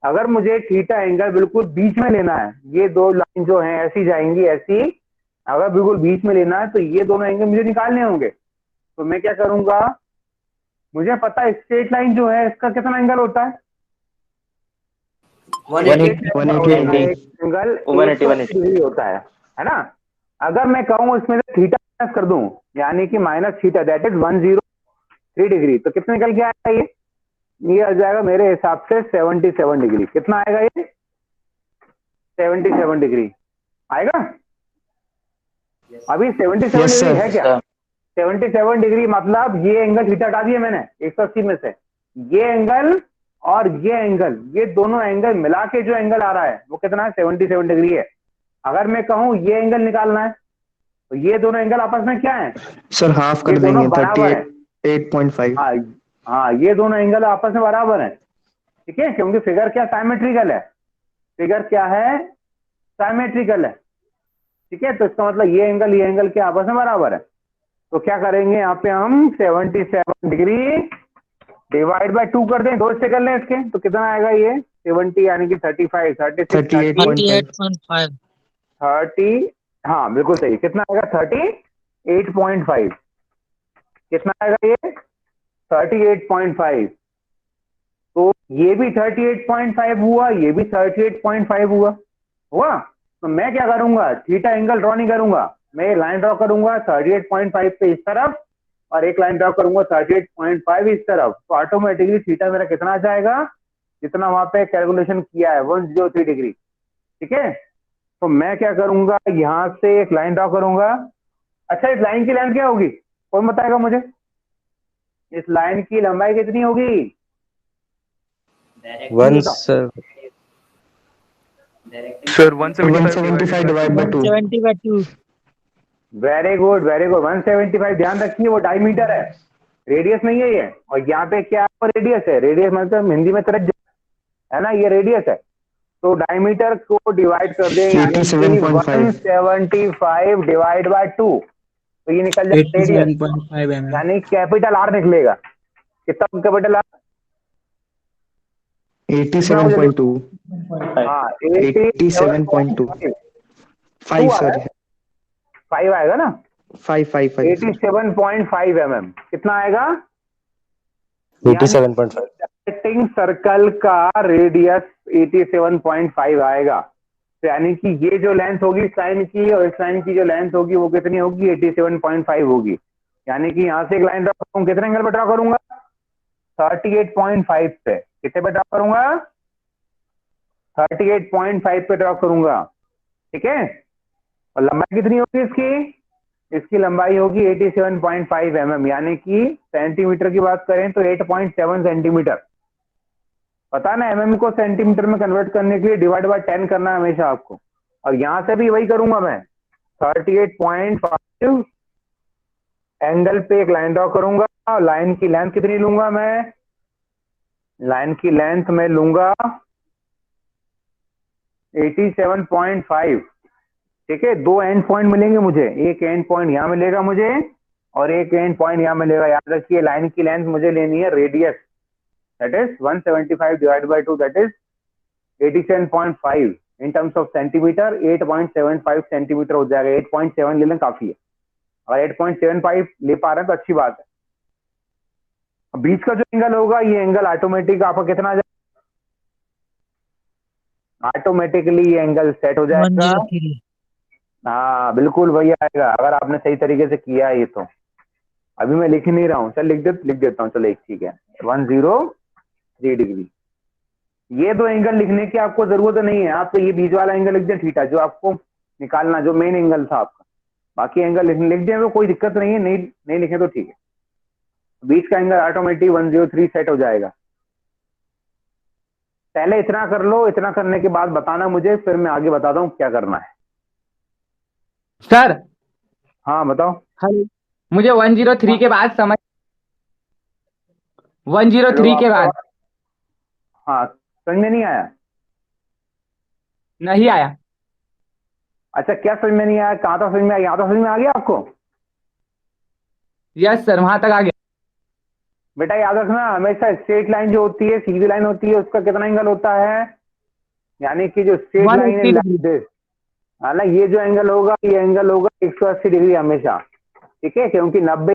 अगर मुझे थीटा एंगल बिल्कुल बीच में लेना है, ये दो लाइन जो है ऐसी जाएंगी ऐसी, अगर बिल्कुल बीच में लेना है तो ये दोनों एंगल मुझे निकालने होंगे। तो मैं क्या करूंगा, मुझे पता है स्ट्रेट लाइन जो है इसका कितना एंगल होता है, 180 एंगल 180 डिग्री होता है ना। अगर मैं कहूँ इसमें से थीटा माइनस कर दूं, यानी कि minus theta, that is 103 degree, तो कितना निकल के आएगा, ये आ जाएगा मेरे हिसाब से 77 डिग्री। कितना आएगा ये? 77 डिग्री आएगा। अभी 77 Yes, डिग्री sir. है क्या? 77 डिग्री मतलब ये एंगल थीटा हटा दिए मैंने 180 में से, ये एंगल और ये एंगल, ये दोनों एंगल मिला के जो एंगल आ रहा है वो कितना है? 77 डिग्री है। अगर मैं कहूं ये एंगल निकालना है तो ये दोनों एंगल आपस में क्या है? सर हाफ ये कर दोनों देंगे बराबर है। 38.5। हाँ हाँ, ये दोनों एंगल आपस में बराबर है, ठीक है, क्योंकि फिगर क्या साइमेट्रिकल है, फिगर क्या है? साइमेट्रिकल है, ठीक है। तो इसका मतलब ये एंगल क्या आपस में बराबर है। तो क्या करेंगे यहाँ पे हम 77 डिग्री डिवाइड बाय 2 कर दें, दो से कर लें इसके, तो कितना आएगा ये? 70 यानी कि 35, 36, 38.5। 38.5 30, हाँ बिल्कुल सही। कितना आएगा? 38.5। कितना आएगा ये? 38.5। तो ये भी 38.5 हुआ, ये भी 38.5 हुआ। तो मैं क्या करूंगा? थीटा एंगल ड्रॉ नहीं करूंगा, मैं लाइन ड्रॉ करूंगा 38.5 पे इस तरफ और एक लाइन ड्रॉ करूंगा 38.5 इस तरफ। तो ऑटोमेटिकली थीटा मेरा कितना आ जाएगा? जितना वहां पे कैलकुलेशन किया है 103 डिग्री, ठीक है। तो मैं क्या करूंगा? यहां से एक लाइन ड्रॉ करूंगा। अच्छा, इस लाइन की लेंथ क्या होगी? कौन बताएगा मुझे? इस लाइन की लंबाई कितनी होगी? One sir. Sir, 175 175 divide by 2। 170/2 very good very good. 175 ध्यान रखिए, वो डायमीटर है, रेडियस नहीं है ये। और यहाँ पे क्या है? रेडियस है। रेडियस मतलब हिंदी में त्रिज्या है ना, ये रेडियस है। तो डायमीटर को डिवाइड कर दें, यानी कि 87.5। 175 डिवाइड बाय 2, तो ये निकल जाएगा रेडियस, 87.5 mm यानी कैपिटल आर निकलेगा। कितना कैपिटल आर? कितना मुझे? 87.2। हाँ 87.2। 87.5। 5 सर। 5 आएगा ना? 5 सर। 87.5 mm कितना आएगा? 87.5। डायरेक्टिंग सर्कल का रेडियस 87.5 आएगा। तो यानी कि ये जो लेंथ होगी इस लाइन की और इस लाइन की जो लेंथ होगी वो कितनी होगी? 87.5 होगी। यानी कि यहां से एक लाइन ड्रॉ करूंगा, कितने एंगल पे ड्रॉ करूंगा? 38.5 पे। कितने पे ड्रॉ करूंगा? 38.5 पे ड्रॉ करूंगा, ठीक है। और लंबाई कितनी होगी इसकी? इसकी लंबाई होगी 87.5 mm, यानी कि सेंटीमीटर की बात करें तो 8.7 सेंटीमीटर। पता ना, एमएम को सेंटीमीटर में कन्वर्ट करने के लिए डिवाइड बाय 10 करना है हमेशा आपको। और यहां से भी वही करूंगा मैं, 38.5 एंगल पे एक लाइन ड्रॉ करूंगा। लाइन की लेंथ कितनी लूंगा मैं? लाइन की लेंथ में लूंगा 87.5, ठीक है। दो एंड पॉइंट मिलेंगे मुझे, एक एंड पॉइंट यहां मिलेगा मुझे और एक एंड पॉइंट यहां मिलेगा। याद रखिए, लाइन की लेंथ मुझे लेनी है radius, that is 175 divide by 2, that is 87.5 in terms of centimetre 8.75 centimetre हो जाएगा। 8.7 ले लें काफी है, अगर 8.75 ले पा रहे हैं तो अच्छी बात है। अब बीच का जो एंगल होगा ये एंगल ऑटोमेटिक आपका कितना आ जाएगा? ऑटोमेटिकली ये एंगल सेट हो जाएगा। 103 हाँ बिल्कुल वही आएगा, अगर आपने सही तरीके से किया है ये। तो अभी मैं लिख ही नहीं रहा हूँ, चल लिख देता हूँ। चलो एक, ठीक है, 103 डिग्री। ये दो एंगल लिखने की आपको जरूरत नहीं है, आप तो ये बीच वाला एंगल लिख दें थीटा, जो आपको निकालना, जो मेन एंगल था आपका। बाकी एंगल लिख दें तो कोई दिक्कत नहीं है, नहीं लिखे तो ठीक है। बीच का एंगल ऑटोमेटिक 103 सेट हो जाएगा। पहले इतना कर लो, इतना करने के बाद बताना मुझे, फिर मैं आगे बताता हूँ क्या करना है। सर। हाँ बताओ। हेलो। मुझे 103 के बाद समझ 103 के बाद हाँ समझ में नहीं आया? नहीं आया। अच्छा, क्या समझ में नहीं आया? कहाँ तक समझ में आया? यहाँ तो समझ में आ गया आपको? यस सर, वहां तक आ गया। बेटा याद रखना, हमेशा स्ट्रेट लाइन जो होती है, सीधी लाइन होती है, उसका कितना एंगल होता है? यानी कि जो स्ट्रेट लाइन है 180 है ना, ये जो एंगल होगा ये एंगल होगा 180 डिग्री हमेशा, ठीक है। क्योंकि 90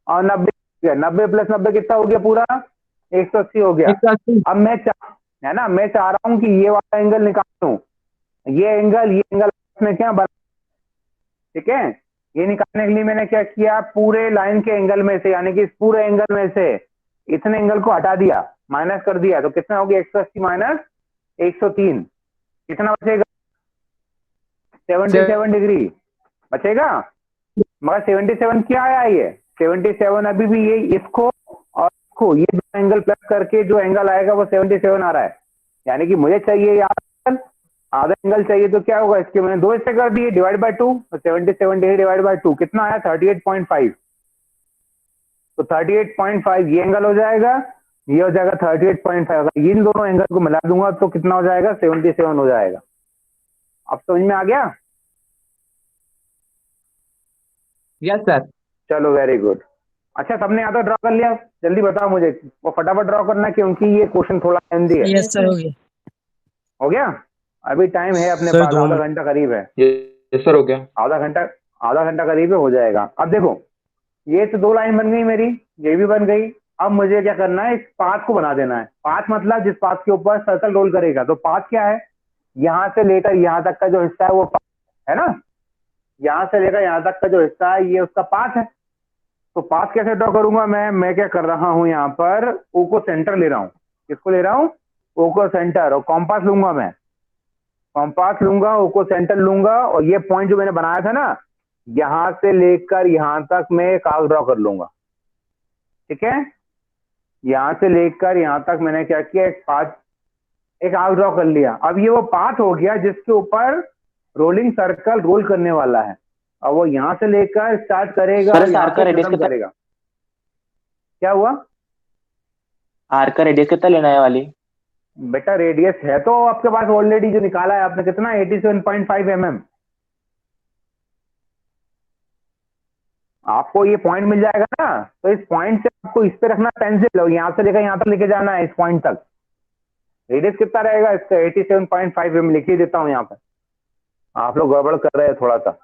और 90 प्लस 90 कितना हो गया? पूरा 180 हो गया। 180। अब है ना, मैं चाह रहा हूं कि ये वाला एंगल निकालूं, ये एंगल में क्या बना, ठीक है। ये निकालने के लिए मैंने क्या किया? पूरे लाइन के एंगल में से, यानी कि इस पूरे एंगल में से इतने एंगल को हटा दिया, माइनस कर दिया, तो कितना हो गया 180 माइनस 103, कितना बचेगा 77 डिग्री बचेगा। मगर 77 क्या आया, ये 77 अभी भी ये इसको और इसको ये दो एंगल प्लस करके जो एंगल आएगा वो 77 आ रहा है। यानी कि मुझे चाहिए यार आधा एंगल चाहिए, तो क्या होगा, इसके मैंने दो हिस्से कर दिए, डिवाइड बाय 2, 77 डिवाइड बाय 2 कितना आया 38.5। तो 38.5 ये एंगल हो जाएगा, ये हो जाएगा 38.5। इन दोनों एंगल को मिला दूंगा तो कितना हो जाएगा 77 हो जाएगा। अब समझ में आ गया? Yes sir. चलो वेरी गुड। अच्छा सबने यहाँ तो ड्रॉ कर लिया, जल्दी बताओ मुझे, वो फटाफट ड्रॉ करना क्योंकि ये क्वेश्चन थोड़ा लेंथी है। यस सर हो गया। हो गया? अभी टाइम है अपने सर, पास, 2 आधा घंटा करीब है, यस सर हो गया। आधा घंटा करीब है, हो जाएगा। अब देखो ये तो दो लाइन बन गई मेरी, ये भी बन गई। अब मुझे क्या करना है, इस पाथ को बना देना है। पाथ मतलब जिस पाथ के ऊपर सर्कल रोल करेगा। तो पाथ क्या है, यहाँ से लेकर यहाँ तक का जो हिस्सा है वो पाथ है ना, यहाँ से लेकर यहाँ तक का जो हिस्सा है ये उसका पाथ है। तो पाथ कैसे ड्रॉ करूंगा मैं क्या कर रहा हूं, यहाँ पर ओ को सेंटर ले रहा हूँ। किसको ले रहा हूँ, ओ को सेंटर, और कॉम्पास लूंगा मैं, कॉम्पास लूंगा, ओ को सेंटर लूंगा, और ये पॉइंट जो मैंने बनाया था ना, यहां से लेकर यहां तक मैं एक आर्क ड्रॉ कर लूंगा। ठीक है, यहां से लेकर यहां तक मैंने क्या किया, एक आर्क ड्रॉ कर लिया। अब ये वो पाथ हो गया जिसके ऊपर रोलिंग सर्कल रोल करने वाला है। अब वो यहां से लेकर स्टार्ट करेगा, यहां से खत्म करेगा। क्या हुआ, आर का रेडियस कितना लेना है वाली? बेटा रेडियस है तो आपके पास ऑलरेडी, जो निकाला है आपने कितना 87.5 mm। आपको ये पॉइंट मिल जाएगा ना, तो इस पॉइंट से आपको इस पे रखना पेंसिल, यहां से लेकर यहां तक लेके जाना है, इस पॉइंट तक। रेडियस कितना रहेगा इसका 87.5 mm, लिख ही देता हूं यहाँ पर, आप लोग गड़बड़ कर रहे हैं थोड़ा सा।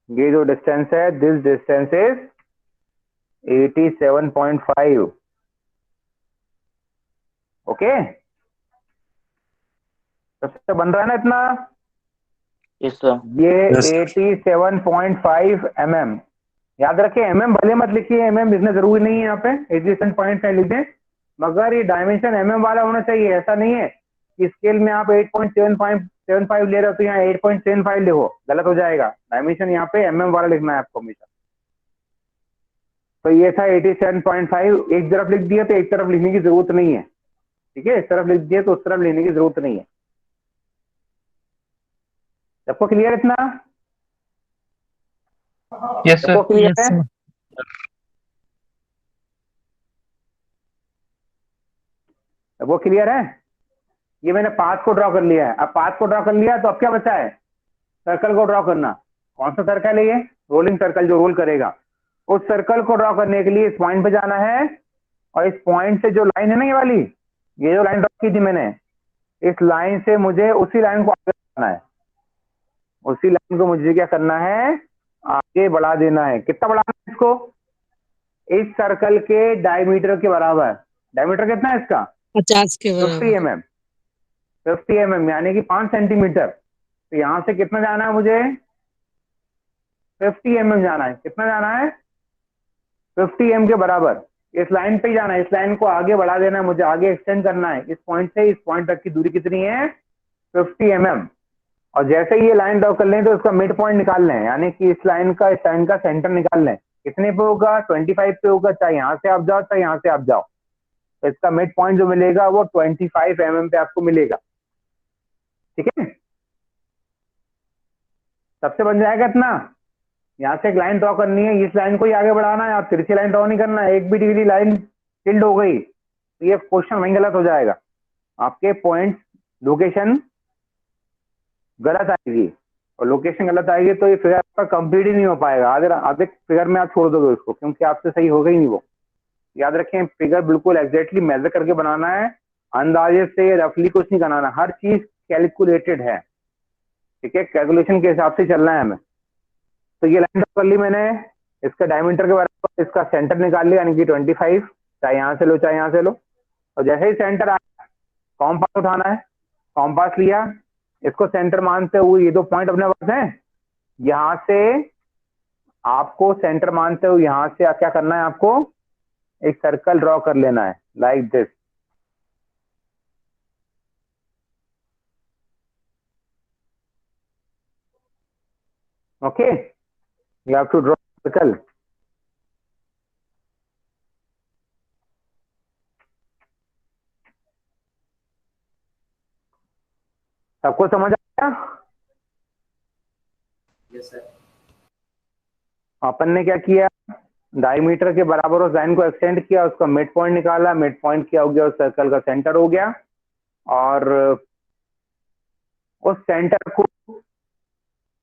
ये जो डिस्टेंस है, दिस डिस्टेंस इज 87.5। ओके, सबसे बन रहा है ना इतना, यस सर। ये Yes, sir. 87.5 mm। याद रखें mm भले मत लिखिए, mm लिखना जरूरी नहीं है, यहाँ पे 87.5 लिख दें, मगर ये डायमेंशन mm वाला होना चाहिए। ऐसा नहीं है कि स्केल में आप 8.75 ले रहे हो तो यहाँ 8.75 लिखो, गलत हो जाएगा। डायमेंशन यहाँ पे mm वाला लिखना है आपको हमेशा। तो ये था 87.5, एक तरफ लिख दिया तो एक तरफ लिखने की जरूरत नहीं है। ठीक है, इस तरफ लिख दिया तो उस तरफ लिखने की जरूरत नहीं है। सबको क्लियर इतना? यस सबको सर। क्लियर है? सबको क्लियर है? ये मैंने पाथ को ड्रॉ कर लिया है। अब पाथ को ड्रॉ कर लिया तो अब क्या बचा है, सर्कल को ड्रॉ करना। कौन सा सर्कल है ये, रोलिंग सर्कल जो रोल करेगा। उस सर्कल को ड्रॉ करने के लिए इस पॉइंट पे जाना है, और इस पॉइंट से जो लाइन है ना, ये वाली, ये जो लाइन ड्रॉ की थी मैंने, इस लाइन से मुझे उसी लाइन को आगे बढ़ाना है। उसी लाइन को मुझे क्या करना है, आगे बढ़ा देना है। कितना बढ़ाना है इसको, इस सर्कल के डायमीटर के बराबर। डायमीटर कितना है इसका 50 के 50 mm, 50 mm यानी कि 5 सेंटीमीटर। तो यहां से कितना जाना है मुझे, 50 mm जाना है। कितना जाना है 50 mm के बराबर। इस लाइन पे ही जाना है, इस लाइन को आगे बढ़ा देना है मुझे, आगे एक्सटेंड करना है। इस पॉइंट से इस पॉइंट तक की दूरी कितनी है 50 mm। और जैसे ही ये लाइन ड्रॉ कर लें तो इसका मिड पॉइंट निकाल लें, यानी कि इस लाइन का सेंटर निकाल लें। कितने पे होगा 25 पे होगा, चाहे यहां से आप जाओ चाहे यहां से आप जाओ। तो इसका मिड पॉइंट जो मिलेगा वो 25 mm पे आपको मिलेगा। ठीक है, सबसे बन जाएगा इतना। यहाँ से एक लाइन ड्रॉ करनी है, इस लाइन को ही आगे बढ़ाना है, आप तिरछी लाइन ड्रॉ नहीं करना है। एक भी डिग्री लाइन टिल्ड हो गई तो ये क्वेश्चन वहीं गलत हो जाएगा, आपके पॉइंट लोकेशन गलत आएगी, और लोकेशन गलत आएगी तो ये फिगर आपका कंप्लीट ही नहीं हो पाएगा। आधे फिगर में आप छोड़ दोगे उसको, क्योंकि आपसे सही होगा ही नहीं वो। याद रखें, फिगर बिल्कुल एग्जैक्टली मेजर करके बनाना है, अंदाजे से रफली कुछ नहीं बनाना, हर चीज कैलकुलेटेड है। ठीक है, कैलकुलेशन के हिसाब से चलना है हमें। तो ये लाइन ड्रॉ कर ली मैंने, इसका डायमीटर के बराबर, इसका सेंटर निकाल लिया, यानी कि 25, चाहे यहाँ से लो चाहे यहाँ से लो। और जैसे ही सेंटर आया, कॉम्पास उठाना है, कॉम्पास लिया, इसको सेंटर मानते हुए ये दो पॉइंट अपने पास हैं, यहाँ से आपको सेंटर मानते हो यहां से क्या करना है, आपको एक सर्कल ड्रॉ कर लेना है like this. Okay, you have to draw circle. सबको समझ आया? अपन ने क्या किया, डायमीटर के बराबर उस लाइन को एक्सटेंड किया, उसका मिड पॉइंट निकाला, मिड पॉइंट क्या हो गया, उस सर्कल का सेंटर हो गया। और उस सेंटर को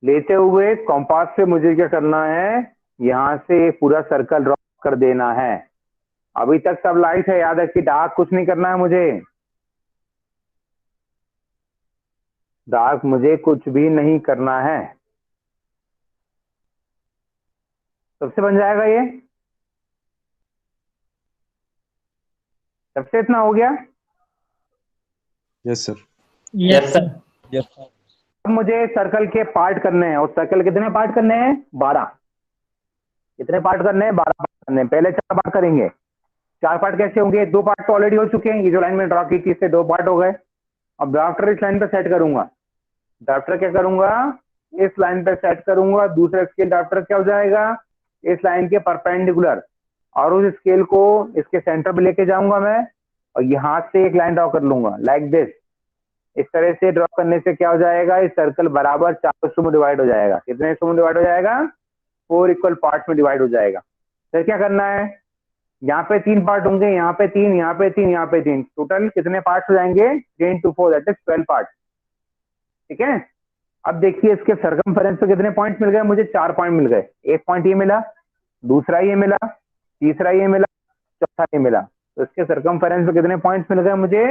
लेते हुए कॉम्पास से मुझे क्या करना है, यहां से पूरा सर्कल ड्रॉ कर देना है। अभी तक सब लाइट है, याद है कि डार्क कुछ नहीं करना है मुझे, डार्क मुझे कुछ भी नहीं करना है। सबसे बन जाएगा ये, सबसे इतना हो गया। Yes sir. Yes sir. अब मुझे सर्कल के पार्ट करने हैं, और सर्कल कितने पार्ट करने हैं, 12। कितने पार्ट करने हैं, 12 पार्ट करने हैं। पहले 4 पार्ट करेंगे। 4 पार्ट कैसे होंगे, 2 पार्ट तो ऑलरेडी हो चुके हैं, ये जो लाइन में ड्रॉ की थी इससे 2 पार्ट हो गए। अब ड्राफ्टर इस लाइन पे सेट करूंगा, ड्राफ्टर क्या करूंगा, इस लाइन पे सेट करूंगा। दूसरा स्केल ड्राफ्टर क्या हो जाएगा, इस लाइन के परपेंडिकुलर, और उस स्केल को इसके सेंटर पे लेके जाऊंगा मैं, और यहां से एक लाइन ड्रॉ कर लूंगा लाइक दिस। इस तरह से ड्रॉ करने से क्या हो जाएगा, इस सर्कल बराबर 4 हिस्सों में डिवाइड हो जाएगा। कितने हिस्सों में डिवाइड हो जाएगा, 4 इक्वल पार्ट में डिवाइड हो जाएगा। फिर क्या करना है, यहाँ पे 3 पार्ट होंगे, यहाँ पे 3, यहाँ पे 3, यहाँ पे 3, टोटल कितने पार्ट हो जाएंगे, 10 to 4 दैट इज 12 पार्ट। ठीक है, अब देखिए इसके सर्कमफेरेंस पे कितने पॉइंट मिल गए मुझे, 4 पॉइंट मिल गए। एक पॉइंट ये मिला, दूसरा ये मिला, तीसरा ये मिला, चौथा ये मिला। तो इसके सर्कमफेरेंस पे कितने पॉइंट्स मिल गए मुझे,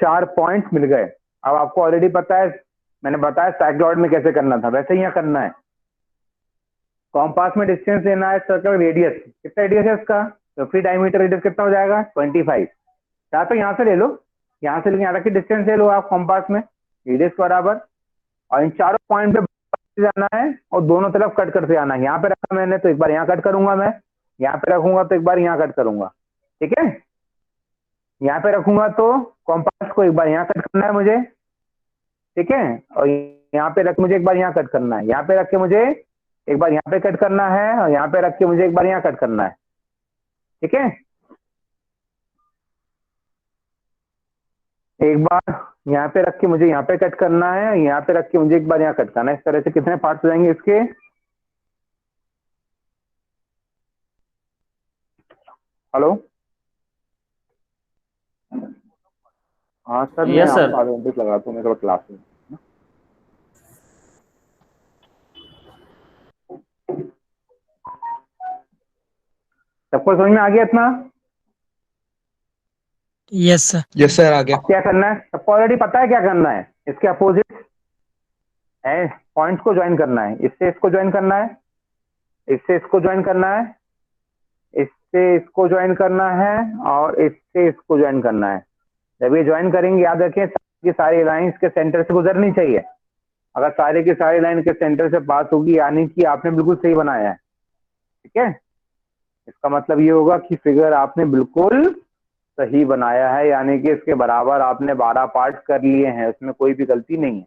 4 पॉइंट्स मिल गए। अब आपको ऑलरेडी पता है, मैंने बताया साइक्लॉइड में कैसे करना था, वैसे ही यहाँ करना है। कॉम्पास में डिस्टेंस लेना है, सर्कल रेडियस कितना रेडियस है इसका, तो फ्री डायमीटर रेडियस कितना हो जाएगा, 25। या तो यहाँ से ले लो, यहाँ से लेके यहाँ तक की डिस्टेंस ले लो आप कॉम्पास में, रेडियस बराबर, और इन चारों पॉइंट पे जाना है और दोनों तरफ कट करते आना है। यहाँ पे रखा मैंने तो एक बार यहाँ कट करूंगा मैं, यहाँ पे रखूंगा तो एक बार यहाँ कट करूंगा। ठीक है, यहाँ पे रखूंगा तो कॉम्पास को एक बार यहाँ कट करना है मुझे। ठीक है, और यहाँ पे रख मुझे एक बार यहाँ कट करना है, यहाँ पे रख के मुझे एक बार यहाँ पे कट करना है, और यहाँ पे रख के मुझे एक बार यहाँ कट करना है। ठीक है, एक बार यहाँ पे रख के मुझे यहाँ पे कट करना है, यहाँ पे रख के मुझे एक बार यहाँ कट करना है। इस तरह से कितने पार्ट्स हो जाएंगे इसके, हेलो, हाँ सर, मैं Yes, sir. ऑलरेडी लगाता हूँ मेरे क्लास में। सबको समझ में आ गया इतना? यस सर आ गया। अब क्या करना है, सबको ऑलरेडी पता है क्या करना है, इसके अपोजिट है, पॉइंट्स को ज्वाइन करना है। इससे इसको ज्वाइन करना है, इससे इसको ज्वाइन करना है, इससे इसको ज्वाइन करना है, और इससे इसको ज्वाइन करना है। जब ये ज्वाइन करेंगे, याद रखें कि सारी लाइंस के सेंटर से गुजरनी चाहिए। अगर सारे की सारी लाइन के सेंटर से पास होगी, यानी कि आपने बिल्कुल सही बनाया है। ठीक है, इसका मतलब ये होगा कि फिगर आपने बिल्कुल सही बनाया है, यानी कि इसके बराबर आपने 12 पार्ट कर लिए हैं, उसमें कोई भी गलती नहीं है।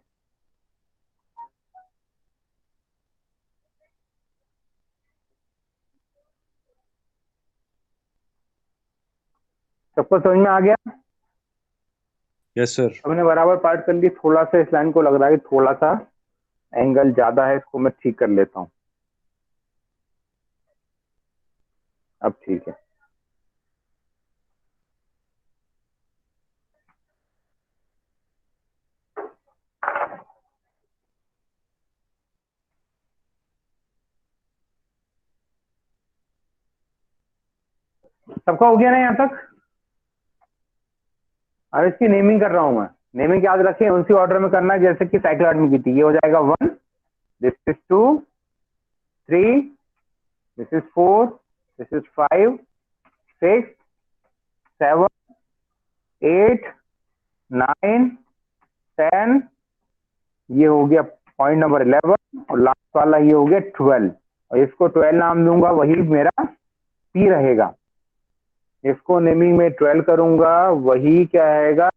सबको समझ में आ गया? Yes sir. हमने बराबर पार्ट कर लिए। थोड़ा सा इस लाइन को लग रहा है कि थोड़ा सा एंगल ज्यादा है, इसको मैं ठीक कर लेता हूँ। अब ठीक है, सबका हो गया ना यहाँ तक? अब इसकी नेमिंग कर रहा हूं मैं। नेमिंग याद रखें, उसी ऑर्डर में करना है जैसे कि साइक्लॉइड में की थी। ये हो जाएगा 1, this is 2, 3, this is 4, this is 5, 6, 7, 8, 9, 10, ये हो गया पॉइंट नंबर 11, और लास्ट वाला ये हो गया 12। और इसको 12 नाम दूंगा, वही मेरा पी रहेगा। इसको नेमिंग में 12 करूंगा, वही क्या रहेगा,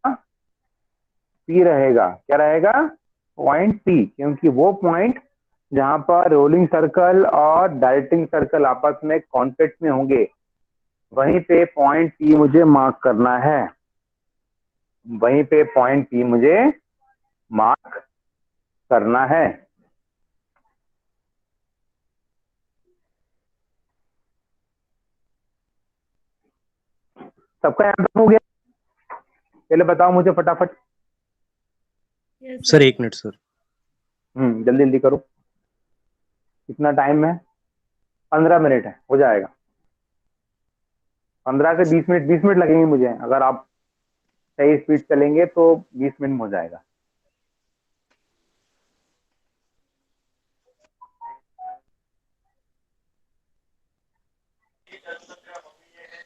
पी रहेगा। क्या रहेगा, पॉइंट पी, क्योंकि वो पॉइंट जहां पर रोलिंग सर्कल और डायरेक्टिंग सर्कल आपस में कॉन्टेक्ट में होंगे, वहीं पे पॉइंट पी मुझे मार्क करना है। वहीं पे पॉइंट पी मुझे मार्क करना है। सबका यहाँ तक हो गया? पहले बताओ मुझे फटाफट। Sir 1 minute sir. जल्दी जल्दी करो। कितना टाइम है? 15 मिनट है, हो जाएगा। 15 से 20 मिनट, 20 मिनट लगेंगे मुझे। अगर आप सही स्पीड चलेंगे तो 20 मिनट में हो जाएगा।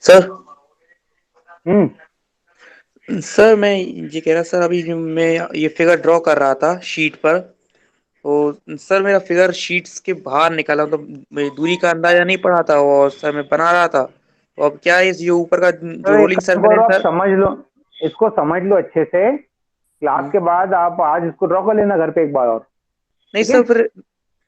सर हम्म सर मैं ये कह रहा सर, अभी जो मैं ये फिगर ड्रॉ कर रहा था शीट पर, तो सर मेरा फिगर शीट्स के बाहर निकाला, तो मेरी दूरी का अंदाजा नहीं पड़ा था और सर मैं बना रहा था। तो अब क्या है, ये ऊपर का जो तो एक रोलिंग काम सर्कल है करो, आप सर। समझ लो, इसको समझ लो अच्छे से। क्लास के बाद आप आज इसको ड्रॉ कर लेना घर पे एक बार और। नहीं ठीक है, सर, फिर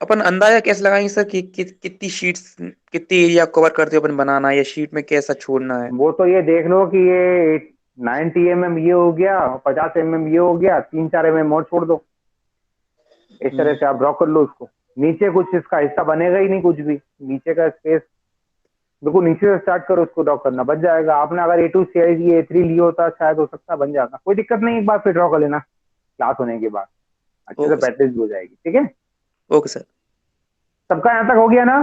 अपन अंदाजा कैसे लगाएंगे सर कि कितनी शीट्स, कितनी एरिया कवर करते हुए अपन बनाना है, या शीट में कैसा छोड़ना है? वो तो ये देख लो कि ये 90 mm ये हो गया, 50 mm ये हो गया, 3-4 mm और छोड़ दो। इस तरह से आप ड्रॉ कर लो उसको। नीचे कुछ इसका हिस्सा बनेगा ही नहीं, कुछ भी नीचे का स्पेस बिल्कुल नीचे से स्टार्ट करो, उसको ड्रॉ करना बच जाएगा। आपने अगर A2 साइज ये A3 लिया होता शायद हो सकता है बन जाता, कोई दिक्कत नहीं। एक बार फिर ड्रॉ कर लेना क्लास होने के बाद, अच्छे से ओके सर। प्रैक्टिस भी हो जाएगी। ठीक है, ओके सर। सबका यहाँ तक हो गया ना?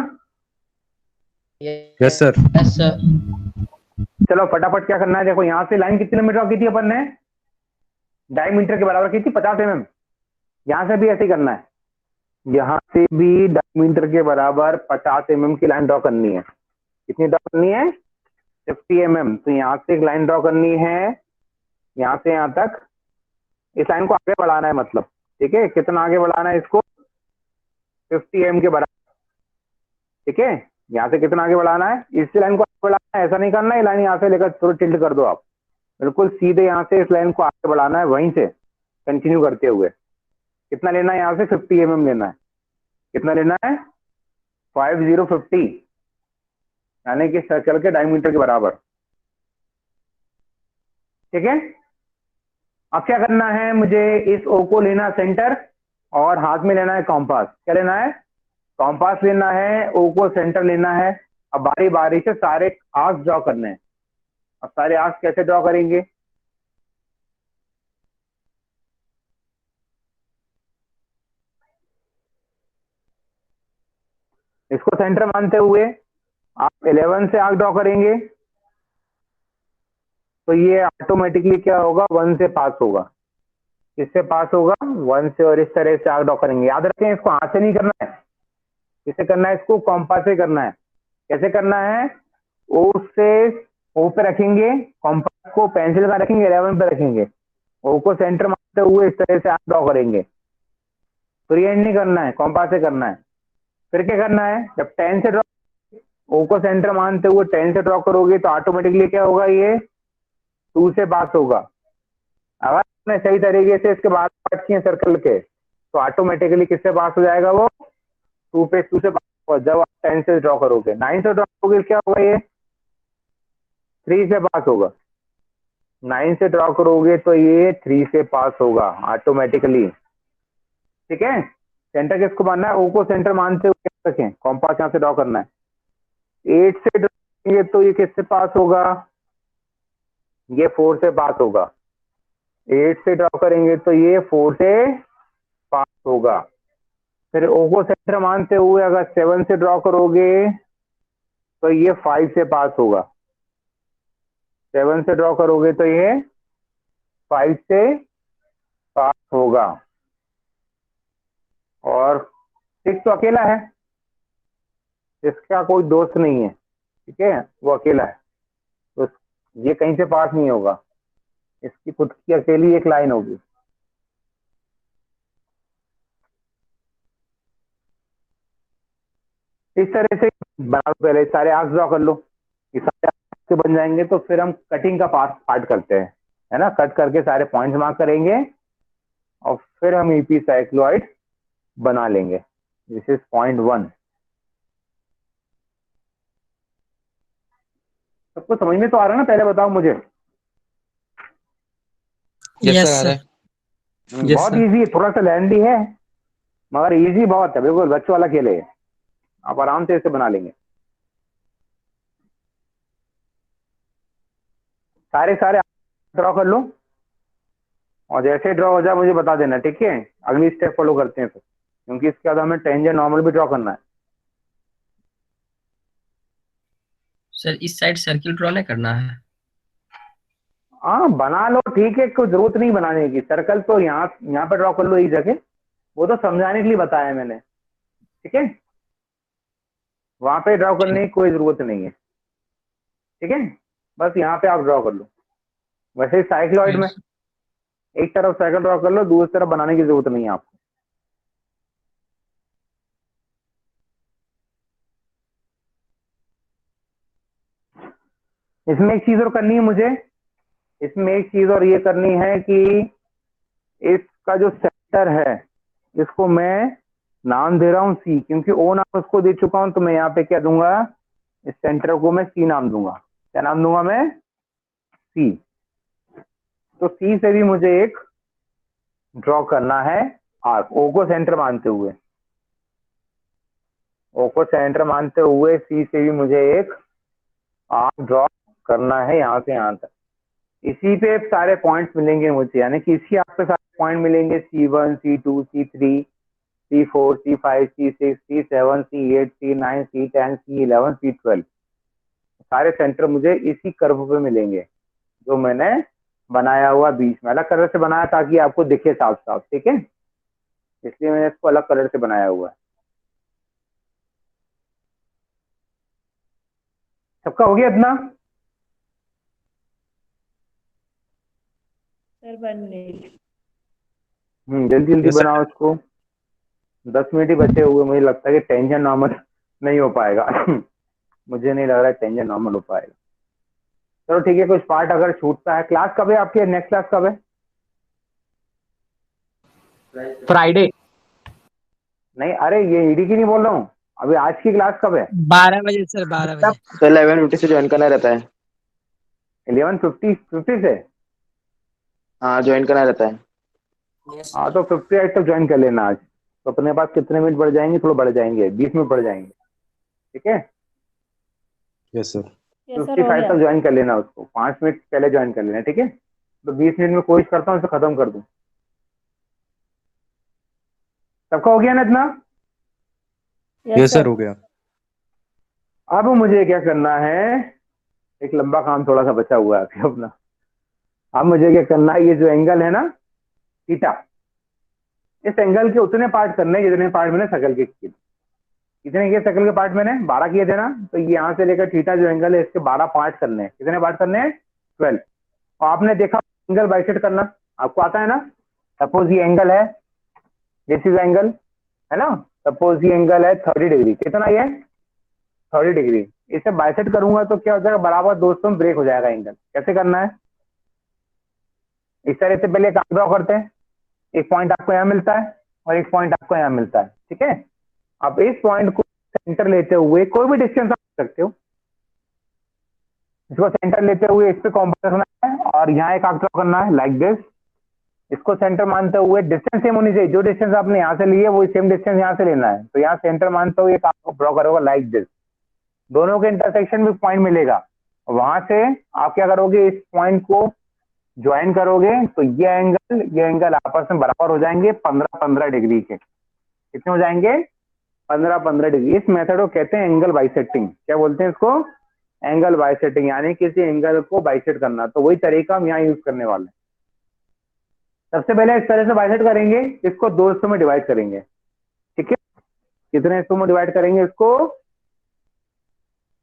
Yes sir. Yes sir. चलो फटाफट क्या करना है, देखो यहाँ से लाइन कितने में ड्रॉ की थी अपन ने, 2.5 मीटर के बराबर की थी, 50 mm। यहाँ से भी ऐसे ही करना है, यहाँ से भी 2.5 मीटर के बराबर 50 mm की लाइन ड्रॉ करनी है। कितनी ड्रॉ करनी है? 50 mm। तो यहाँ से एक लाइन ड्रॉ करनी है, यहाँ से यहाँ तक। इस लाइन को आगे बढ़ाना है, मतलब ठीक है, कितना आगे बढ़ाना है इसको, 50 mm के बराबर। ठीक है, यहाँ से कितना आगे बढ़ाना है, इस लाइन को आगे बढ़ाना है, ऐसा नहीं करना है लाइन यहाँ से लेकर थोड़ा टिल्ट कर दो आप, बिल्कुल सीधे यहाँ से इस लाइन को आगे बढ़ाना है, वहीं से कंटिन्यू करते हुए। कितना लेना है यहाँ से, 50 mm लेना है। कितना लेना है, 50 यानी कि सर्कल के डायमीटर के बराबर। ठीक है, अब क्या करना है, मुझे इस ओ को लेना सेंटर और हाथ में लेना है कॉम्पास। क्या लेना है, कॉम्पास लेना है, ओ को सेंटर लेना है। अब बारी बारी से सारे आर्क्स ड्रॉ करने हैं। अब सारे आर्क्स कैसे ड्रॉ करेंगे, इसको सेंटर मानते हुए आप 11 से आर्क ड्रॉ करेंगे, तो ये ऑटोमेटिकली क्या होगा, 1 से पास होगा। किससे पास होगा, 1 से। और इस तरह से आर्क ड्रॉ करेंगे। याद रखें, इसको हाथ से नहीं करना है, किससे करना है, इसको कॉम्पास से करना है। कैसे करना है, ओ से ओ पे रखेंगे, कॉम्पास को पेंसिल का रखेंगे, 11 पे रखेंगे, ओ को सेंटर मानते हुए इस तरह से आर्क ड्रॉ करेंगे। फ्री नहीं करना है, कॉम्पास से करना है। फिर क्या करना है, जब 10 से ड्रॉ, ओ को सेंटर मानते हुए 10 से ड्रॉ करोगे तो ऑटोमेटिकली क्या होगा, ये 2 से पास होगा। अगर आपने सही तरीके से इसके बाद पार्ट किए सर्कल के, तो ऑटोमेटिकली किससे पास हो जाएगा वो, 2 से पास होगा। जब आप 10 से ड्रॉ करोगे, 9 से ड्रॉ करोगे क्या होगा, ये 3 से पास होगा। 9 से ड्रॉ करोगे तो ये 3 से पास होगा ऑटोमेटिकली। ठीक है, सेंटर किसको मानना है, ओ को सेंटर मानते हुए रखें, कॉम्पास यहाँ से ड्रॉ करना है। 8 से ड्रॉ करेंगे तो ये किससे पास होगा, ये 4 से पास होगा। 8 से ड्रॉ करेंगे तो ये 4 से पास होगा। फिर ओ को सेंटर मानते हुए अगर 7 से ड्रॉ करोगे तो ये 5 से पास होगा। 7 से ड्रॉ करोगे तो ये 5 से पास होगा। और 6 तो अकेला है, इसका कोई दोस्त नहीं है। ठीक है, वो अकेला है, तो ये कहीं से पास नहीं होगा, इसकी खुद की अकेली एक लाइन होगी। इस तरह से बना लो, पहले सारे आर्क्स ड्रॉ कर लो। ये सारे आर्क्स के बन जाएंगे तो फिर हम कटिंग का पार्ट करते हैं, है ना। कट करके सारे पॉइंट्स मार्क करेंगे और फिर हम ईपी साइक्लोइड बना लेंगे। This is point 1। सबको समझ में तो आ रहा है ना, पहले बताओ मुझे। यस यस सर आ रहा सर। है। यस बहुत सर। इजी है, थोड़ा सा लेंदी है मगर इजी बहुत है, बिल्कुल बच्चों वाला खेल है। आप आराम से इसे बना लेंगे। सारे सारे ड्रॉ कर लो और जैसे ड्रॉ हो जाए मुझे बता देना, ठीक है। अगली स्टेप फॉलो करते हैं फिर, क्योंकि इसके बाद हमें टेंजेंट नॉर्मल भी ड्रॉ करना है। सर इस साइड सर्किल ड्रॉ नहीं करना है। हाँ बना लो, ठीक है, कोई जरूरत नहीं बनाने की। सर्कल तो यहाँ यहाँ पे ड्रॉ कर लो, इस जगह। वो तो समझाने के लिए बताया मैंने, ठीक है। वहां पे ड्रॉ करने की कोई जरूरत नहीं है, ठीक है। बस यहाँ पे आप ड्रॉ कर लो। वैसे ही साइक्लॉइड में एक तरफ सर्कल ड्रॉ कर लो, दूसरी तरफ बनाने की जरूरत नहीं है आपको। इसमें एक चीज और करनी है मुझे, इसमें एक चीज और ये करनी है कि इसका जो सेंटर है इसको मैं नाम दे रहा हूँ सी, क्योंकि ओ नाम उसको दे चुका हूं। तो मैं यहाँ पे क्या दूंगा, इस सेंटर को मैं सी नाम दूंगा। क्या नाम दूंगा मैं, सी। तो सी से भी मुझे एक ड्रॉ करना है आर्क, ओ को सेंटर मानते हुए। ओ को सेंटर मानते हुए सी से भी मुझे एक आर्क ड्रॉ करना है यहाँ से यहाँ तक। इसी पे सारे पॉइंट्स मिलेंगे मुझे, यानी कि इसी आप पे सारे पॉइंट मिलेंगे, C1 C2 C3 C4 C5 C6 C7 C8 C9 C10 C11 C12। सारे सेंटर मुझे इसी कर्व पे मिलेंगे जो मैंने बनाया हुआ बीच में। अलग कलर से बनाया ताकि आपको दिखे साफ साफ, ठीक है, इसलिए मैंने इसको अलग कलर से बनाया हुआ है। सबका हो गया इतना। Sir 1 minute. जल्दी जल्दी Yes, sir. बनाओ इसको। 10 मिनट ही बचे हुए, मुझे लगता है कि टेंशन नॉर्मल नहीं हो पाएगा। मुझे नहीं लग रहा है टेंशन नॉर्मल हो पाएगा। चलो ठीक है, कुछ पार्ट अगर छूटता है। क्लास कब है आपकी, नेक्स्ट क्लास कब है? फ्राइडे। नहीं अरे ये ईडी की नहीं बोल रहा हूँ, अभी आज की क्लास कब है? 12 बजे सर, 12 बजे। सर 11:50 से ज्वाइन करना रहता है। 11:50 से। हाँ ज्वाइन करना रहता है। हाँ तो 58 तक ज्वाइन कर लेना आज। तो अपने पास कितने मिनट बढ़ जाएंगे, थोड़ा बढ़ जाएंगे, 20 मिनट बढ़ जाएंगे, ठीक है। Yes, sir. यस सर हो 55 गया। तक ज्वाइन कर लेना उसको, 5 मिनट पहले ज्वाइन कर लेना, ठीक है। तो 20 मिनट में कोशिश करता हूँ इसे खत्म कर दूं। सबका हो गया ना इतना? Yes, sir. हो गया। अब मुझे क्या करना है, एक लंबा काम थोड़ा सा बचा हुआ है अभी अपना। अब मुझे क्या करना है, ये जो एंगल है ना थीटा, इस एंगल के उतने पार्ट करने हैं जितने पार्ट मैंने सर्कल के किए। कितने किए सर्कल के पार्ट मैंने? 12 किए थे ना। तो ये यहाँ से लेकर थीटा जो एंगल है इसके 12 पार्ट करने हैं। कितने पार्ट करने हैं? 12। और आपने देखा एंगल बाइसेक्ट करना आपको आता है ना। सपोज ये एंगल है, दिस इज एंगल, है ना। सपोज ये एंगल है 30 डिग्री। कितना ये 30 डिग्री। इसे बाइसेक्ट करूंगा तो क्या हो जाएगा, बराबर दोस्तों में ब्रेक हो जाएगा एंगल। कैसे करना है, इस तरह से पहले एक आर्क ड्रॉ करते हैं। एक पॉइंट आपको यहाँ मिलता है और एक पॉइंट आपको यहाँ मिलता है, ठीक है। आप इस पॉइंट को सेंटर लेते हुए कोई भी डिस्टेंस आप ले सकते हो, इसको सेंटर लेते हुए इस पे कॉम्पास रखना है और यहाँ एक आर्क ड्रॉ करना है लाइक दिस। इसको सेंटर मानते हुए डिस्टेंस सेम होनी चाहिए, जो डिस्टेंस आपने यहाँ से ली है वो सेम डिस्टेंस यहाँ से लेना है। तो यहाँ सेंटर मानते हुए एक आर्क ड्रॉ करोगे लाइक दिस। दोनों के इंटरसेक्शन में पॉइंट मिलेगा, वहां से आप क्या करोगे, इस पॉइंट को ज्वाइन करोगे तो ये एंगल आपस में बराबर हो जाएंगे 15-15 डिग्री के। कितने हो जाएंगे? 15-15 डिग्री। इस मेथड को कहते हैं एंगल बाइसेक्टिंग। क्या बोलते हैं इसको? एंगल बाइसेक्टिंग, यानी किसी एंगल को बाइसेक्ट करना। तो वही तरीका हम यहाँ यूज करने वाले हैं। सबसे पहले इस तरह से बाइसेक्ट करेंगे, इसको 2 हिस्सों में डिवाइड करेंगे, ठीक है। कितने हिस्सों में डिवाइड करेंगे इसको?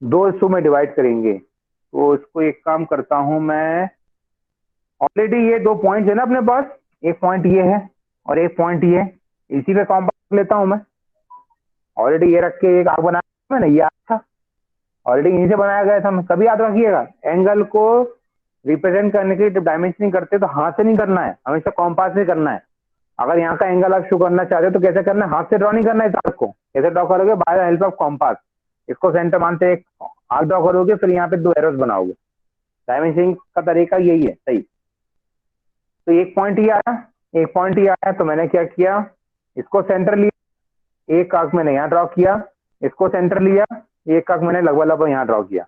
2 हिस्सों में डिवाइड करेंगे। तो इसको एक काम करता हूं मैं, ऑलरेडी ये 2 पॉइंट है ना अपने पास, एक पॉइंट ये है और एक पॉइंट ये है, इसी पे कॉम्पास लेता हूं मैं। ऑलरेडी ये रख के एक आर्क बना मैंने ये था ऑलरेडी यहीं से बनाया गया था, कभी याद रखिएगा। एंगल को रिप्रेजेंट करने के लिए जब डायमेंशनिंग करते हैं तो हाथ से नहीं करना है, हमेशा कॉम्पास से करना है। अगर यहाँ का एंगल आप शो करना चाहते हो तो कैसे करना है, हाथ से ड्रॉ नहीं करना है इस आर्क को। कैसे ड्रॉ करोगे, by the help of compass. इसको सेंटर मानते एक आर्क ड्रॉ करोगे, फिर यहाँ पे 2 एरोस बनाओगे। डायमेंशनिंग का तरीका यही है, सही। तो एक पॉइंट ही आया, एक पॉइंट ही आया, तो मैंने क्या किया, इसको सेंटर लिया, एक आर्क मैंने यहाँ ड्रॉ किया, इसको सेंटर लिया, एक आर्क मैंने लगभग लगभग यहाँ ड्रॉ किया।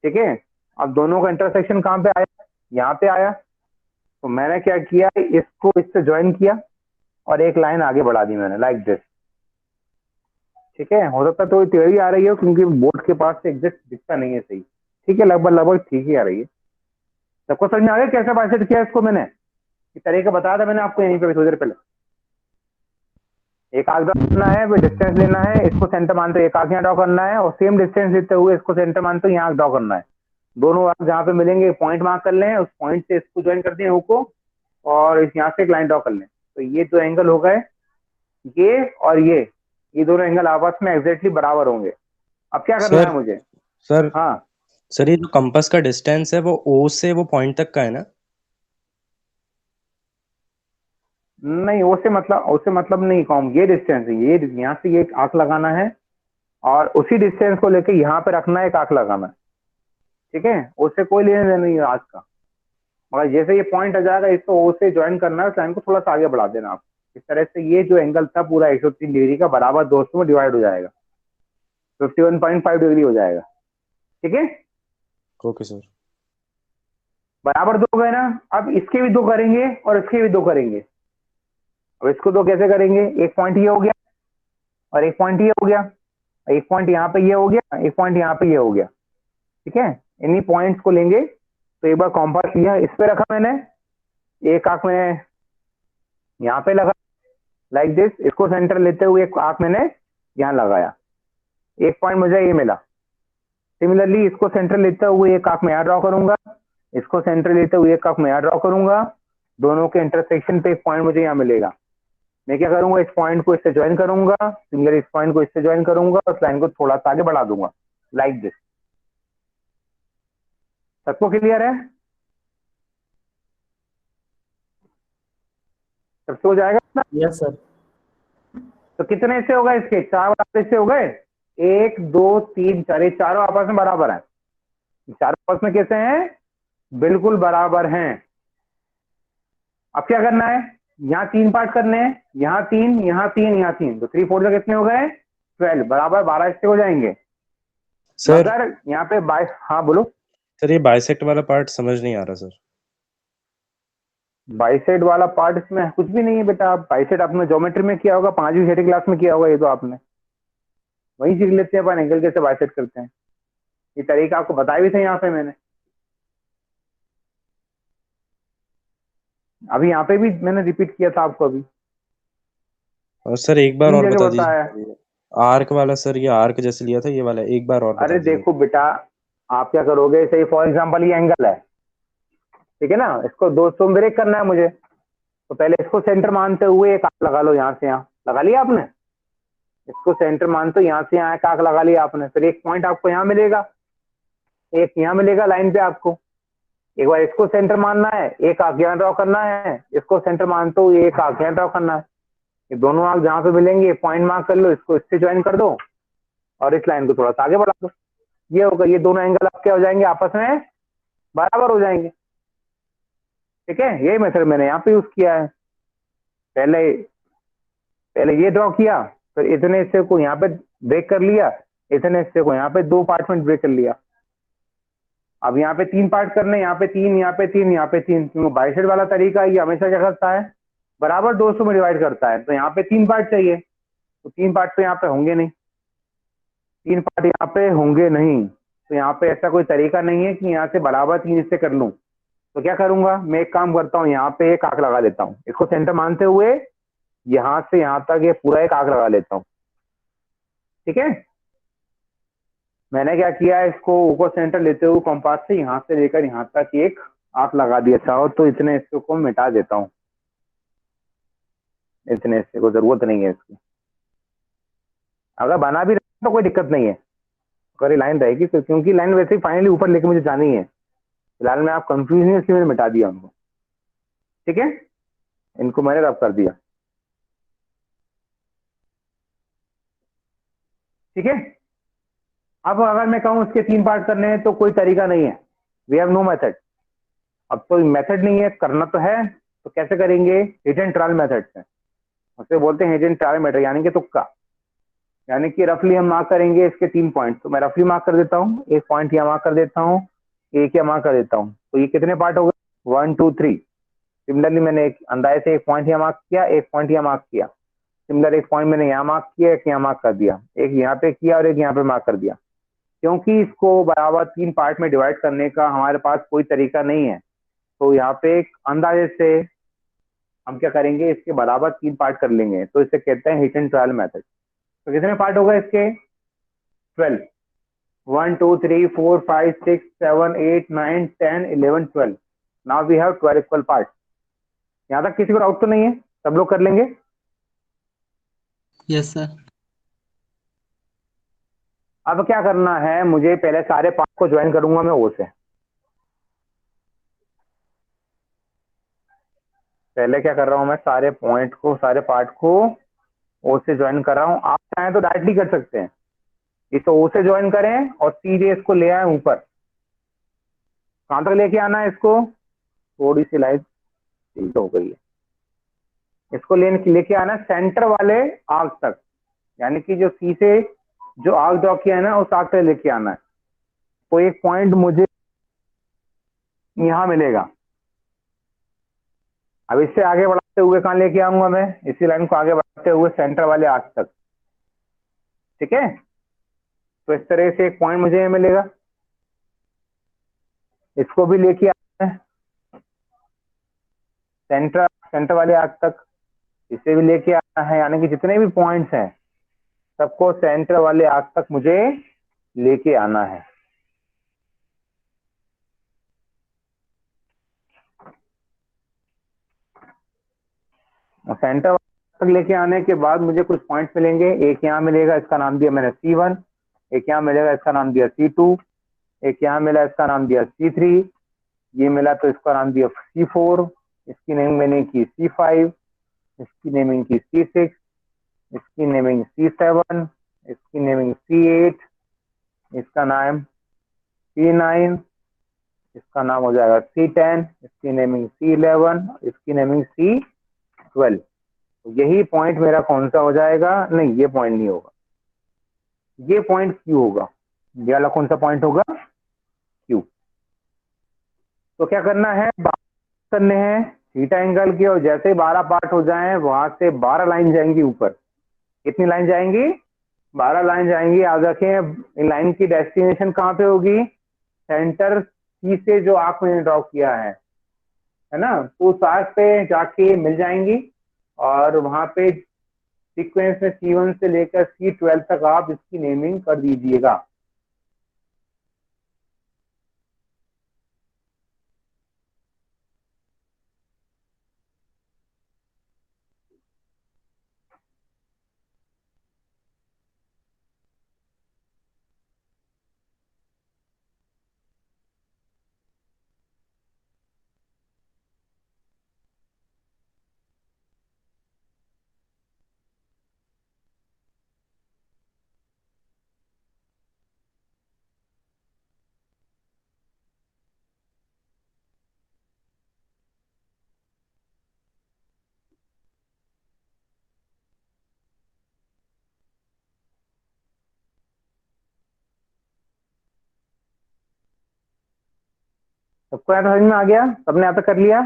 ठीक है, अब दोनों का इंटरसेक्शन कहाँ पे आया, यहाँ पे आया। तो मैंने क्या किया, इसको इससे ज्वाइन किया और एक लाइन आगे बढ़ा दी मैंने, लाइक दिस। ठीक है, हो सकता है तो टेढ़ी आ रही हो क्योंकि बोर्ड के पास से एग्जैक्ट दिखता नहीं है सही। ठीक है, लगभग लगभग ठीक ही आ रही है। सबको समझ में आ गया कैसे बाइसेट किया इसको मैंने, ये तरीका बताया था मैंने आपको यहीं पे थोड़ी देर पहले। एक आर्क ड्रॉ करना है, फिर डिस्टेंस लेना है, इसको सेंटर मानते हुए एक आर्क यहाँ ड्रॉ करना है, और सेम डिस्टेंस लेते हुए इसको सेंटर मानते हुए यहाँ ड्रॉ करना है। दोनों आर्क जहाँ पे मिलेंगे पॉइंट मार्क कर लें, उस पॉइंट से इसको ज्वाइन कर दें हुक को, और इस यहाँ से एक लाइन ड्रॉ कर लें। तो ये 2 एंगल हो गए, ये और ये दोनों एंगल आपस में एग्जैक्टली बराबर होंगे। अब क्या करना है मुझे, सर हाँ सर ये जो कंपास का डिस्टेंस है वो ओ से वो पॉइंट तक का है ना? नहीं, उससे मतलब नहीं, कॉम ये डिस्टेंस है, ये यहाँ से ये एक आंख लगाना है और उसी डिस्टेंस को लेके यहाँ पे रखना है, एक आंख लगाना है। ठीक है, उससे कोई लेने देना नहीं है आज का। मगर जैसे ये पॉइंट आ जाएगा, इसको ओ से ज्वाइन करना है, लाइन को थोड़ा सा आगे बढ़ा देना आप। इस तरह से ये जो एंगल था पूरा 103 डिग्री का बराबर दोस्तों में डिवाइड हो जाएगा, 51.5 डिग्री हो जाएगा। ठीक है, ओके सर। बराबर 2 गए ना। अब इसके भी 2 करेंगे और इसके भी 2 करेंगे। अब इसको 2 कैसे करेंगे, एक पॉइंट ये हो गया और एक पॉइंट ये हो गया, एक पॉइंट यहाँ पे ये हो गया, एक पॉइंट यहाँ पे ये हो गया। ठीक है, इन्हीं पॉइंट्स को लेंगे। तो एक बार कॉम्पास लिया, इस पे रखा मैंने, एक आंख मैंने यहाँ पे लगा लाइक दिस, इसको सेंटर लेते हुए एक आंख मैंने यहाँ लगाया, एक पॉइंट मुझे ये मिला। सिमिलरली इसको सेंटर लेते हुए एक आंख में यहाँ ड्रॉ करूंगा, इसको सेंटर लेते हुए एक आंख में यहाँ ड्रॉ करूंगा, दोनों के इंटरसेक्शन पे एक पॉइंट मुझे यहाँ मिलेगा। मैं क्या करूंगा, इस पॉइंट को इससे ज्वाइन करूंगा, सिमिलर इस पॉइंट को इससे ज्वाइन करूंगा, उस लाइन को थोड़ा सा आगे बढ़ा दूंगा लाइक दिस। सबको क्लियर है, सबसे हो जाएगा ना? Yes sir. तो कितने हिस्से हो गए इसके, 4 बराबर हिस्से हो गए, 1 2 3 4, ये चारों आपस में बराबर हैं। चारों आपस में कैसे हैं, बिल्कुल बराबर हैं। अब क्या करना है, यहाँ 3 पार्ट करने हैं, यहाँ 3 यहाँ 3 यहाँ 3, तो 3 4 कितने हो गए, 12 बराबर 12 हिस्से हो जाएंगे। सर मगर यहाँ पे 22, हाँ बोलो। सर ये बाइसेक्ट वाला पार्ट समझ नहीं आ रहा सर। बाइसेट वाला पार्ट इसमें कुछ भी नहीं है बेटा। बाइसेट आपने ज्योमेट्री में किया होगा, 5वीं 6वीं क्लास में किया होगा, ये तो आपने वही सीख लेते हैं अपन एंगल कैसे बाइसेट करते हैं। ये तरीका आपको बताया भी था यहाँ पे मैंने, अभी यहाँ पे भी मैंने रिपीट किया था आपको अभी, और सर एक बार 3 और जगह बता बताया। दीजिए आर्क वाला सर, ये आर्क जैसे लिया था ये वाला एक बार और बता अरे दीजिए। देखो बेटा, आप क्या करोगे, सही फॉर एग्जाम्पल ये एंगल है, ठीक है ना, इसको 200 ब्रेक करना है मुझे, तो पहले इसको सेंटर मानते हुए एक आंख लगा लो, यहाँ से यहाँ लगा लिया आपने, इसको सेंटर मानते यहाँ से यहाँ एक आंख लगा लिया आपने, फिर एक पॉइंट आपको यहाँ मिलेगा, एक यहाँ मिलेगा लाइन पे आपको। एक बार इसको सेंटर मानना है, एक आंख यहाँ ड्रॉ करना है, इसको सेंटर मानते हुए एक आंख यहाँ ड्रॉ करना है। ये दोनों आंख जहाँ पे मिलेंगे पॉइंट मार्क कर लो, इसको इससे ज्वाइन कर दो और इस लाइन को थोड़ा सा आगे बढ़ा दो। ये होगा, ये दोनों एंगल आप क्या हो जाएंगे, आपस में बराबर हो जाएंगे। ठीक है, यही मेथड मैंने यहाँ पे यूज किया है। पहले पहले ये ड्रॉ किया, फिर इतने हिस्से को यहाँ पे ब्रेक कर लिया, इतने हिस्से को यहाँ पे 2 पार्ट में ब्रेक कर लिया। अब यहाँ पे 3 पार्ट करने, यहाँ पे 3 यहाँ पे 3 यहाँ पे 3, क्योंकि बाइसेट वाला तरीका ये हमेशा क्या करता है, बराबर 200 में डिवाइड करता है। तो यहाँ पे 3 पार्ट चाहिए, तो 3 पार्ट तो यहाँ पे होंगे नहीं, 3 पार्ट यहाँ पे होंगे नहीं, तो यहाँ पे ऐसा कोई तरीका नहीं है कि यहाँ से बराबर 3 हिस्से कर लूं। तो क्या करूंगा, मैं एक काम करता हूँ, यहाँ पे एक आंख लगा लेता हूँ, इसको सेंटर मानते हुए यहाँ से यहाँ तक ये पूरा एक आंख लगा लेता हूँ। ठीक है, मैंने क्या किया, इसको ऊपर सेंटर लेते हुए कंपास से यहाँ से लेकर यहाँ तक एक आंख लगा दिया। चाहो तो इतने हिस्से को मिटा देता हूँ, इतने हिस्से को जरूरत नहीं है इसकी। अगर बना भी रहे तो कोई दिक्कत नहीं है, अगर ये लाइन रहेगी तो, क्योंकि लाइन वैसे ही फाइनली ऊपर लेके मुझे जानी है, फिलहाल में आप कंफ्यूज नहीं है, इसलिए मैंने मिटा दिया उनको। ठीक है, इनको मैंने रब कर दिया। ठीक है, अब अगर मैं कहूं उसके 3 पार्ट करने हैं तो कोई तरीका नहीं है, वी हैव नो मेथड। अब तो मेथड नहीं है, करना तो है, तो कैसे करेंगे? हिट एंड ट्रायल मेथड से, उसे बोलते हैं हिट एंड ट्रायल मेथड, यानी कि तुक्का। यानी कि रफली हम मार्क करेंगे इसके 3 पॉइंट, तो मैं रफली मार्क कर देता हूँ, एक पॉइंट यहाँ मार्क कर देता हूँ, एक यहाँ मार्क कर देता हूँ। तो ये कितने पार्ट हो गए? 1 2 3। सिमिलरली मैंने एक अंदाजे से एक पॉइंट यहाँ मार्क किया, एक पॉइंट यहाँ मार्क किया। सिमिलर एक पॉइंट मैंने यहाँ मार्क किया, एक यहाँ मार्क कर दिया, एक यहाँ पे किया और एक यहाँ पे मार्क कर दिया। क्योंकि इसको बराबर 3 पार्ट में डिवाइड करने का हमारे पास कोई तरीका नहीं है, तो यहाँ पे एक अंदाजे से हम क्या करेंगे, इसके बराबर 3 पार्ट कर लेंगे, तो इसे कहते हैं हिट एंड ट्रायल मेथड। तो कितने पार्ट हो गए इसके? 12। 1 2 3 4 5 6 7 8 9 10 11 12। Now we have 12 equal part. यहाँ तक किसी को डाउट तो नहीं है? सब लोग कर लेंगे? Yes sir. अब क्या करना है, मुझे पहले सारे पार्ट को ज्वाइन करूंगा मैं ओ से। पहले क्या कर रहा हूं मैं, सारे पॉइंट को, सारे पार्ट को ओ से ज्वाइन कर रहा हूं। आप चाहें तो डायरेक्टली कर सकते हैं, इसे ओ से ज्वाइन करें और सीधे इसको ले आए ऊपर। कहां तक लेके आना है इसको? थोड़ी सी लाइट ठीक हो गई है। इसको लेके आना है सेंटर वाले आर्क तक, यानी कि जो सी से जो आर्क ड्रॉ किया है ना, उस आर्क तक लेके आना है। तो एक पॉइंट मुझे यहां मिलेगा। अब इससे आगे बढ़ाते हुए कहां लेके आऊंगा मैं? इसी लाइन को आगे बढ़ाते हुए सेंटर वाले आर्क तक। ठीक है, तो इस तरह से एक पॉइंट मुझे मिलेगा, इसको भी लेके आना है सेंटर वाले आर्क तक, इसे भी लेके आना है, यानी कि जितने भी पॉइंट्स हैं सबको सेंटर वाले आर्क तक मुझे लेके आना है। सेंटर तक लेके आने के बाद मुझे कुछ पॉइंट्स मिलेंगे। एक यहाँ मिलेगा, इसका नाम दिया मैंने C1। एक यहाँ मिलेगा, इसका नाम दिया C2। एक यहाँ मिला, इसका नाम दिया C3। ये मिला तो इसका नाम दिया C4। इसकी नेमिंग मैंने की C5। इसकी नेमिंग की C6। इसकी नेमिंग C7। इसकी नेमिंग C8। इसका नाम C9। इसका नाम हो जाएगा C10। इसकी नेमिंग C11। इसकी नेमिंग C12। तो यही पॉइंट मेरा कौन सा हो जाएगा? नहीं, ये पॉइंट नहीं होगा, ये पॉइंट Q होगा। ये वाला कौन सा पॉइंट होगा? Q। तो क्या करना है, करने हैं थीटा एंगल के, और जैसे 12 पार्ट हो जाएं वहां से 12 लाइन जाएंगी ऊपर। कितनी लाइन जाएंगी? 12 लाइन जाएंगी। याद रखें, इन लाइन की डेस्टिनेशन कहाँ पे होगी? सेंटर सी से जो आर्क मैंने ड्रॉ किया है ना, तो उस आर्क पे जाके मिल जाएंगी, और वहां पे सीक्वेंस में C1 से लेकर C12 तक आप इसकी नेमिंग कर दीजिएगा। सबको यहाँ समझ में आ गया? सबने यहाँ तक कर लिया?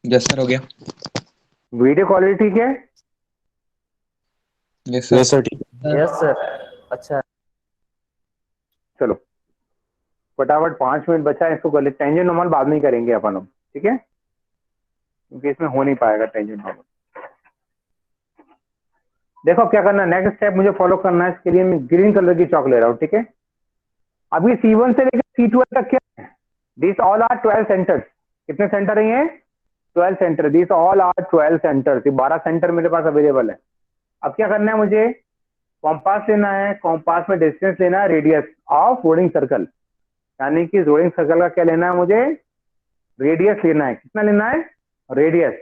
यस सर, हो गया। वीडियो क्वालिटी ठीक है? Yes sir. यस सर, ठीक है। Yes sir. अच्छा। चलो फटाफट, 5 मिनट बचा है, इसको कर ले। टेंजेंट नॉर्मल बाद में ही करेंगे अपन हम, ठीक है, क्योंकि इसमें हो नहीं पाएगा टेंजेंट नॉर्मल। देखो क्या करना है, नेक्स्ट स्टेप मुझे फॉलो करना है। इसके लिए मैं ग्रीन कलर की चॉक ले रहा हूँ, ठीक है। अभी C1 से लेकर C12 तक क्या है? This all are 12 centres. कितने सेंटर है ये? 12 centre. This all are 12 centres. 12 centre मेरे पास अवेलेबल है। अब क्या करना है मुझे, कॉम्पास लेना है, कॉम्पास में डिस्टेंस लेना है रेडियस ऑफ रोलिंग सर्कल, यानी कि रोलिंग सर्कल का क्या लेना है मुझे, रेडियस लेना है। कितना लेना है, रेडियस।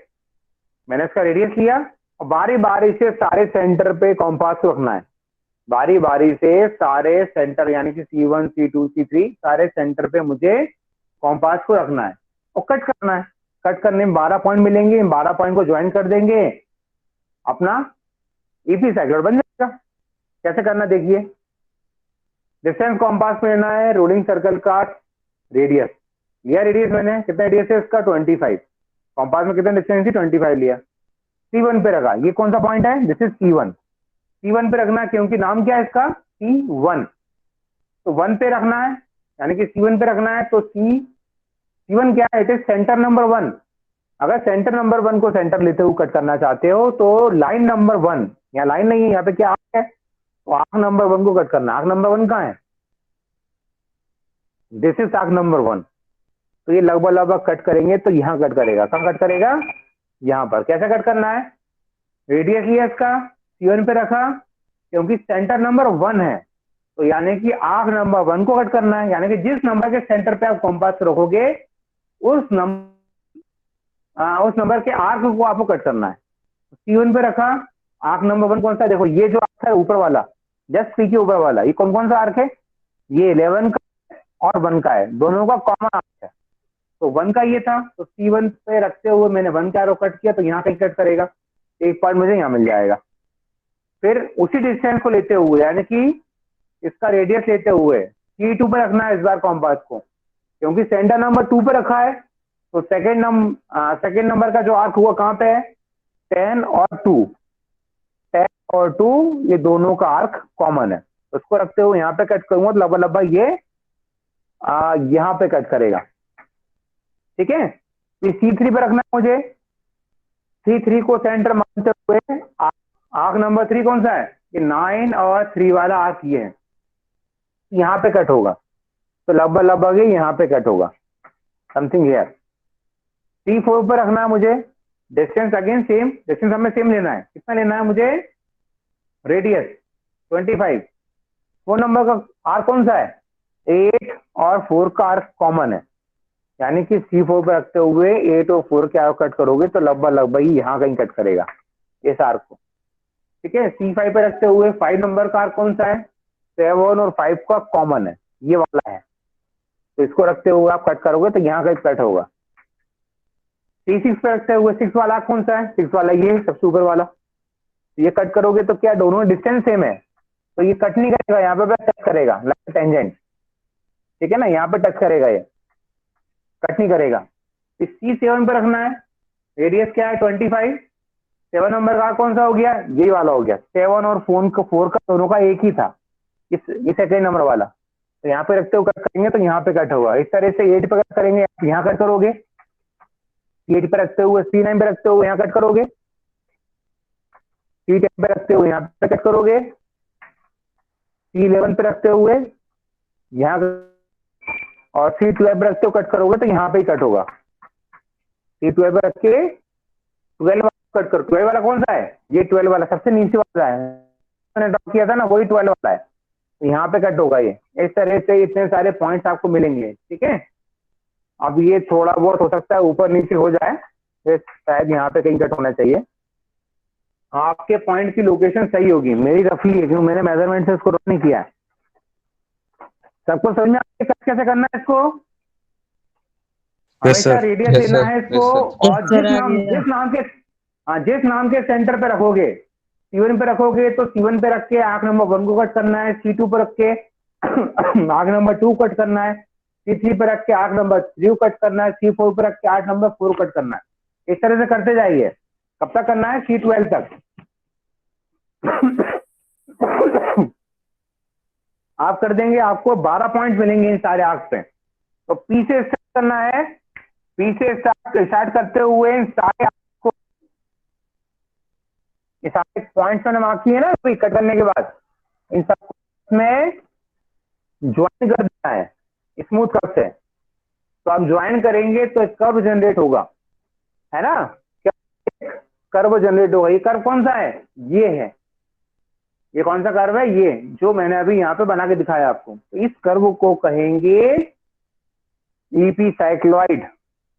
मैंने इसका रेडियस लिया और बारी बारी से सारे सेंटर पे कॉम्पास को रखना है, बारी बारी से सारे सेंटर यानी कि C1 C2 C3 सारे सेंटर पे मुझे कॉम्पास को रखना है और कट करना है। कट करने में 12 पॉइंट मिलेंगे, इन 12 पॉइंट को ज्वाइन कर देंगे, अपना ईपी साइक्लोइड बन जाएगा। कैसे करना देखिए, डिस्टेंस कॉम्पास में लेना है रोलिंग सर्कल का रेडियस लिया, रेडियस मैंने कितना रेडियस है इसका 25, कॉम्पास में कितना डिस्टेंस थी 25 लिया, C1 पे रखा। ये कौन सा पॉइंट है, दिस इज C1, C1 पे रखना है क्योंकि नाम क्या है इसका C1, तो 1 पे रखना है, यानी कि C1 पे रखना है। तो C1 क्या है, इट इज सेंटर नंबर 1। अगर सेंटर नंबर 1 को सेंटर लेते हुए कट करना चाहते हो तो लाइन नंबर 1, यहाँ लाइन नहीं है, यहाँ पे क्या आर्क है, तो आर्क नंबर 1 को कट करना। आर्क नंबर 1 कहाँ है, दिस इज आर्क नंबर 1। तो ये लगभग लगभग कट करेंगे तो यहाँ कट करेगा, कहाँ कट करेगा, यहाँ पर। कैसे कट करना है, रेडियस लिया इसका, C1 पे रखा क्योंकि सेंटर नंबर 1 है, तो यानी कि आर्क नंबर 1 को कट करना है, यानी कि जिस नंबर के सेंटर पे आप कॉम्पास रखोगे उस नंबर के आर्क को आपको कट करना है। C1 पे रखा, आर्क नंबर 1 कौन सा है, देखो ये जो आर्क है ऊपर वाला, जस्ट C के ऊपर वाला, ये कौन कौन सा आर्क है, ये 11 का और 1 का है, दोनों का कॉमन आर्क है। तो 1 का ये था, तो C1 पे रखते हुए मैंने 1 का एरो कट किया, तो यहाँ कहीं कट करेगा, एक पॉइंट मुझे यहाँ मिल जाएगा। फिर उसी डिस्टेंस को लेते हुए यानी कि इसका रेडियस लेते हुए C2 पे रखना है इस बार कॉम्पास को, क्योंकि सेंटर नंबर 2 पे रखा है, तो सेकेंड नंबर का जो आर्क हुआ कहाँ पे है, 10 और 2, 10 और 2 ये दोनों का आर्क कॉमन है, उसको रखते हुए यहाँ पे कट करूंगा, तो लगभग ये यहाँ पे कट करेगा। ठीक है, ये C3 पे रखना है मुझे, C3 को सेंटर मानते हुए आर्क नंबर 3 कौन सा है, ये 9 और 3 वाला आर्क ये है, यहाँ पे कट होगा, तो लगभग ये यहाँ पे कट होगा, समथिंग हियर। C4 पर रखना है मुझे, डिस्टेंस अगेन सेम, डिस्टेंस हमें सेम लेना है, कितना लेना है मुझे, रेडियस 25। 4 नंबर का आर्क कौन सा है, 8 और 4 का आर्क कॉमन है, यानी कि C4 पे रखते हुए 8 और 4 के आर्क कट करोगे तो लगभग ही यहाँ कहीं कट करेगा इस आर्क को। ठीक है, C5 पे रखते हुए 5 नंबर का आर्क कौन सा है, 7 और 5 का कॉमन है, ये वाला है, तो इसको रखते हुए आप कट करोगे तो यहाँ कहीं कट होगा। C6 पे रखते हुए 6 वाला आर्क कौन सा है, 6 वाला ये सबसे ऊपर वाला, ये कट करोगे तो क्या दोनों डिस्टेंस सेम है, तो ये कट नहीं करेगा, यहाँ पे टच करेगा लाइक टेंजेंट। ठीक है ना, यहाँ पे टच करेगा, ये कट नहीं करेगा। इस C7 पे रखना है, रेडियस क्या है 25, 7 नंबर का कौन सा हो गया, यही वाला हो गया, 7 और 4 का दोनों का एक ही था, इस सेकेंड नंबर वाला, तो यहाँ पे रखते हुए कट करेंगे तो यहाँ पे कट होगा। इस तरह से 8 पे कट करेंगे, यहाँ कट करोगे, 8 पे रखते हुए C9 पे रखते हुए यहाँ कट करोगे, C10 पे रखते हुए यहाँ पे कट करोगे, C11 पे रखते हुए यहाँ, और C12 पे रखते हुए कट करोगे तो यहाँ पे ही कट होगा। C12 पे रख के 12 वाला कट करो, 12 वाला कौन सा है, ये 12 वाला सबसे नीचे वाला है, मैंने ड्रॉ किया था ना, वही 12 वाला है, तो यहाँ पे कट होगा ये। इस तरह से इतने सारे पॉइंट्स आपको मिलेंगे। ठीक है, अब ये थोड़ा बहुत हो सकता है ऊपर नीचे हो जाए, तो शायद यहाँ पे कहीं कट होना चाहिए। आपके पॉइंट की लोकेशन सही होगी, मेरी रफली है क्योंकि मैंने मेजरमेंट से इसको ड्रॉ नहीं किया है। सबको समझ में आ गया कट कैसे करना है इसको, हमेशा रेडियस Yes, लेना sir. है इसको, Yes, sir. और जिस नाम के सेंटर पे रखोगे, C1 पे रखोगे तो C1 पे रख के आर्क नंबर 1 को कट करना है, C2 पे रख के आर्क नंबर 2 कट करना है, C3 पे रख के आर्क नंबर 3 कट करना है, C4 पे रख के आर्क नंबर 4 कट करना है। इस तरह से करते जाइए, कब तक करना है, C12 तक। आप कर देंगे, आपको 12 पॉइंट मिलेंगे इन सारे आर्क पे। तो पी से स्टार्ट करना है, पी से स्टार्ट करते हुए इन सारे आर्क को, ये सारे पॉइंट्स मैंने मार्क किए ना कट करने के बाद, इन सब में ज्वाइन कर देना है स्मूथ कर्व से। तो आप ज्वाइन करेंगे तो कर्व जनरेट होगा, है ना, क्या कर्व जनरेट होगा। ये कर्व कौन सा है, ये है, ये कौन सा कर्व है? ये जो मैंने अभी यहाँ पे बना के दिखाया आपको, तो इस कर्व को कहेंगे ईपी साइक्लॉइड।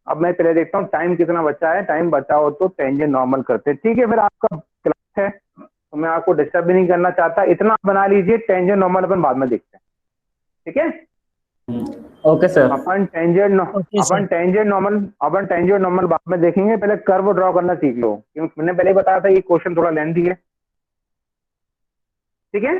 अब मैं पहले देखता हूँ टाइम कितना बचा है। टाइम बचा हो तो टेंजेंट नॉर्मल करते हैं, ठीक है। फिर आपका क्लास है तो मैं आपको डिस्टर्ब भी नहीं करना चाहता, इतना बना लीजिए। टेंजेंट नॉर्मल अपन बाद में देखते हैं, ठीक है। Okay sir. अपन टेंजेंट नॉर्मल बाद में देखेंगे, पहले कर्व ड्रॉ करना सीख लो, क्योंकि मैंने पहले ही बताया था ये क्वेश्चन थोड़ा लेंथी है, ठीक है।